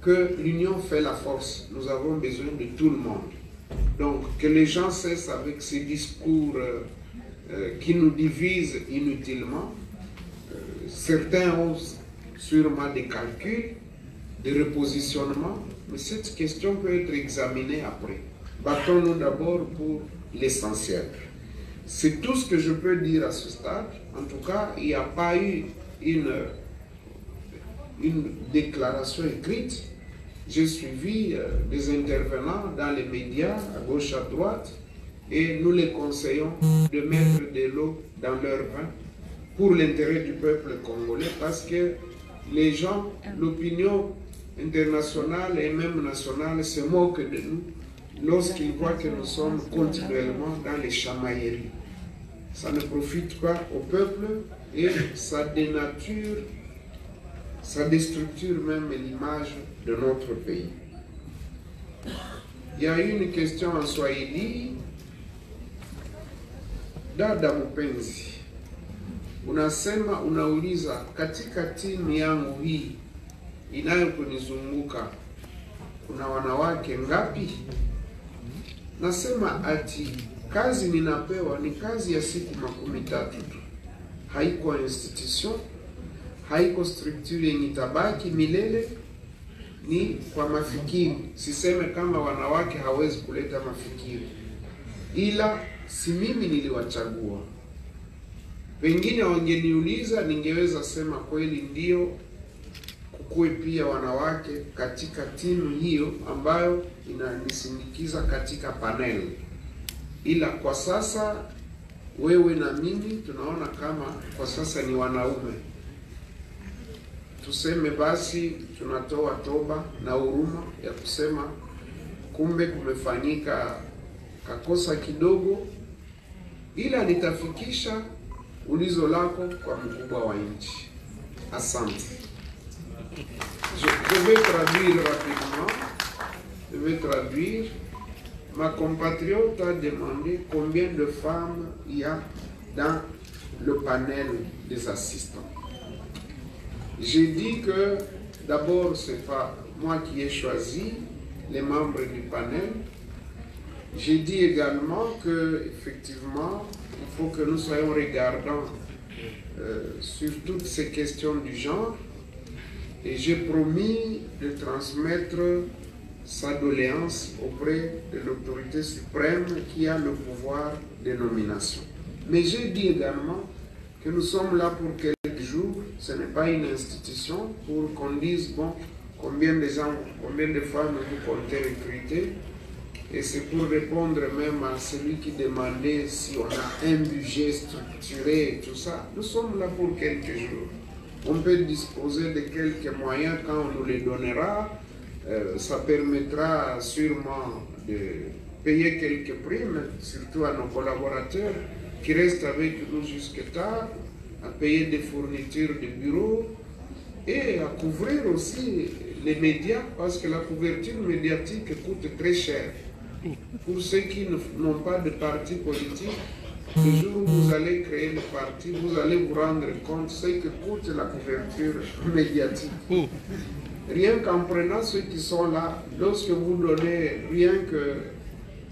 que l'union fait la force. Nous avons besoin de tout le monde. Donc que les gens cessent avec ces discours qui nous divisent inutilement. Certains ont sûrement des calculs, des repositionnements, mais cette question peut être examinée après. Battons-nous d'abord pour l'essentiel. C'est tout ce que je peux dire à ce stade. En tout cas, il n'y a pas eu une déclaration écrite. J'ai suivi des intervenants dans les médias, à gauche, à droite, et nous les conseillons de mettre de l'eau dans leur vin pour l'intérêt du peuple congolais, parce que les gens, l'opinion internationale et même nationale se moquent de nous lorsqu'ils voient que nous sommes continuellement dans les chamailleries. Ça ne profite pas au peuple et ça dénature, ça déstructure même l'image de notre pays. Il y a une question en Swahili. Dada mpenzi, unasema unauliza katika timu yangu hii inayokunizunguka kuna wanawake ngapi? Nasema ati kazi ninapewa ni kazi ya siku 30 tu. Haiko institution, haiko structure yenye tabaki milele, ni kwa mafikiri. Siseme kama wanawake hawezi kuleta mafikiri, ila si mimi niliwachagua. Pengine wangeniuliza, ningeweza sema kweli ndio kuwe pia wanawake katika timu hiyo ambayo inanisindikiza katika panel. Ila kwa sasa wewe na mimi tunaona kama kwa sasa ni wanaume. Tuseme basi tunatoa toba na huruma ya kusema kumbe kumefanyika kakosa kidogo, ila nitafikisha ulizo lako kwa mkubwa wa nchi. Asante. Je vais traduire rapidement. Je vais traduire. Ma compatriote a demandé combien de femmes il y a dans le panel des assistants. J'ai dit que d'abord, ce n'est pas moi qui ai choisi les membres du panel. J'ai dit également que effectivement, il faut que nous soyons regardants sur toutes ces questions du genre. Et j'ai promis de transmettre sa doléance auprès de l'autorité suprême qui a le pouvoir de nomination. Mais j'ai dit également que nous sommes là pour quelques jours, ce n'est pas une institution pour qu'on dise, bon, combien de gens, combien de femmes vous comptez recruter. Et c'est pour répondre même à celui qui demandait si on a un budget structuré et tout ça. Nous sommes là pour quelques jours. On peut disposer de quelques moyens quand on nous les donnera. Ça permettra sûrement de payer quelques primes, surtout à nos collaborateurs qui restent avec nous jusque tard, à payer des fournitures de bureaux et à couvrir aussi les médias, parce que la couverture médiatique coûte très cher. Pour ceux qui n'ont pas de parti politique, le jour où vous allez créer le parti, vous allez vous rendre compte de ce que coûte la couverture médiatique. Rien qu'en prenant ceux qui sont là, lorsque vous donnez rien que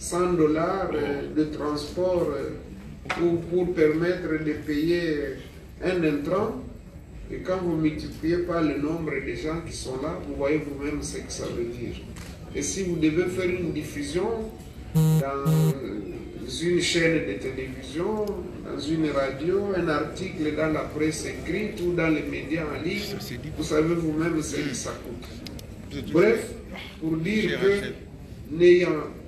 $100 de transport pour permettre de payer un intrant, et quand vous multipliez par le nombre de gens qui sont là, vous voyez vous-même ce que ça veut dire. Et si vous devez faire une diffusion dans une chaîne de télévision, dans une radio, un article dans la presse écrite ou dans les médias en ligne, vous savez vous-même ce que ça coûte. Bref, pour dire que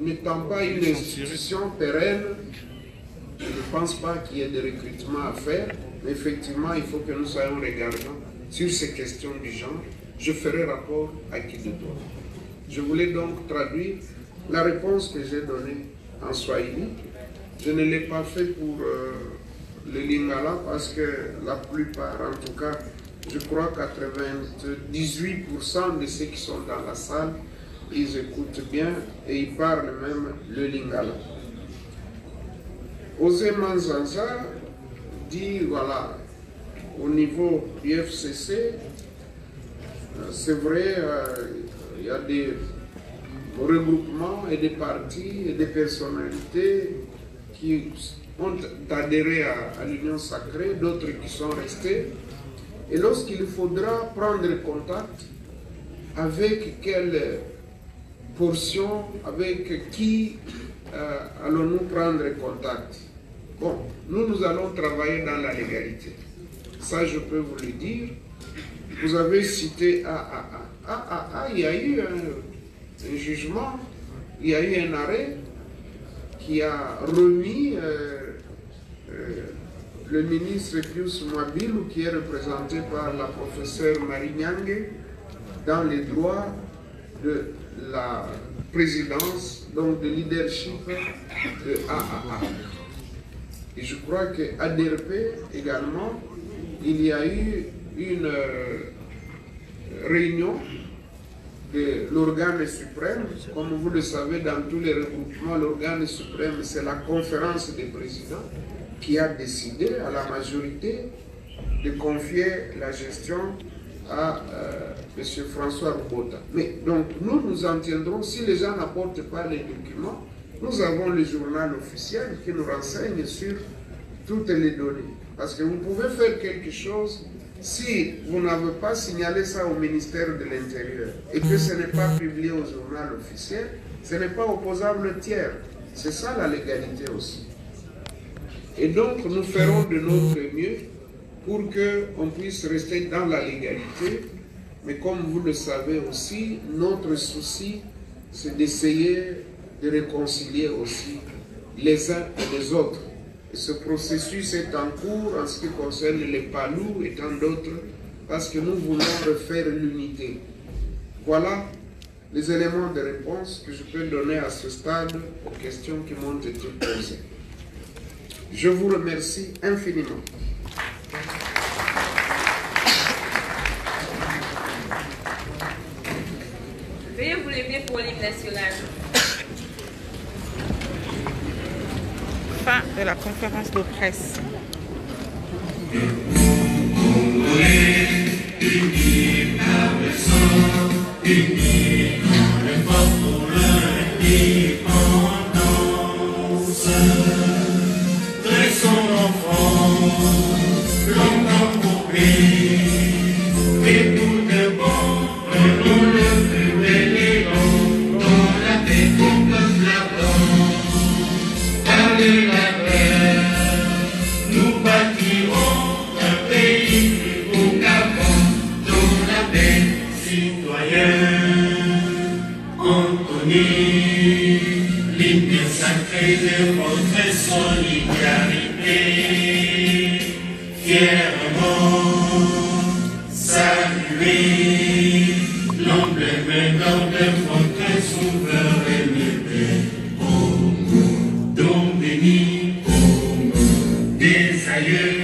n'étant pas une institution pérenne, je ne pense pas qu'il y ait de recrutement à faire, mais effectivement, il faut que nous soyons regardants sur ces questions du genre. Je ferai rapport à qui de droit. Je voulais donc traduire la réponse que j'ai donnée en Swahili. Je ne l'ai pas fait pour le Lingala parce que la plupart, en tout cas, je crois 98% de ceux qui sont dans la salle, ils écoutent bien et ils parlent même le Lingala. Osé Manzanza dit, voilà, au niveau du FCC, c'est vrai, il y a des regroupements et des partis et des personnalités qui ont adhéré à l'Union sacrée, d'autres qui sont restés. Et lorsqu'il faudra prendre contact, avec quelle portion, avec qui allons-nous prendre contact? Bon, nous allons travailler dans la légalité. Ça, je peux vous le dire. Vous avez cité AAA. Il y a eu un jugement, il y a eu un arrêt qui a remis le ministre Pius Mwabilu, qui est représenté par la professeure Marie Nyange, dans les droits de la présidence, donc de leadership de AAA. Et je crois qu'à DRP également, il y a eu une réunion de l'organe suprême. Comme vous le savez, dans tous les regroupements, l'organe suprême, c'est la conférence des présidents qui a décidé à la majorité de confier la gestion à M. François Rubota. Mais donc, nous en tiendrons, si les gens n'apportent pas les documents, nous avons le journal officiel qui nous renseigne sur toutes les données. Parce que vous pouvez faire quelque chose, si vous n'avez pas signalé ça au ministère de l'Intérieur et que ce n'est pas publié au journal officiel, ce n'est pas opposable tiers. C'est ça la légalité aussi. Et donc, nous ferons de notre mieux pour qu'on puisse rester dans la légalité. Mais comme vous le savez aussi, notre souci, c'est d'essayer de réconcilier aussi les uns et les autres. Et ce processus est en cours en ce qui concerne les Palous et tant d'autres, parce que nous voulons refaire l'unité. Voilà les éléments de réponse que je peux donner à ce stade aux questions qui m'ont été posées. Je vous remercie infiniment. Veuillez vous lever pour l'hymne national. Fin de la conférence de presse. Unis par le sang, unis dans le fort pour l'indépendance. Dressons l'enfance, longtemps courbé, et tout de bon, prenons le plus bel élan. harmonie, l'hymne sacré de votre solidarité, fièrement saluer l'emblème d'or de votre souveraineté. Don béni des aïeux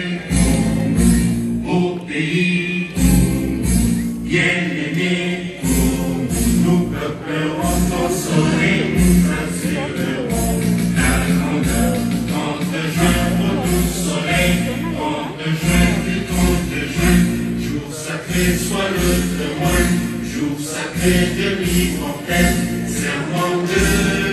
au pays bien-aimé, nous peuplerons ton soleil, nous assurerons la grandeur. 30 juin, au doux soleil, 30 juin du 30 juin, jour sacré soit le témoin, jour sacré de l'immortel, serment de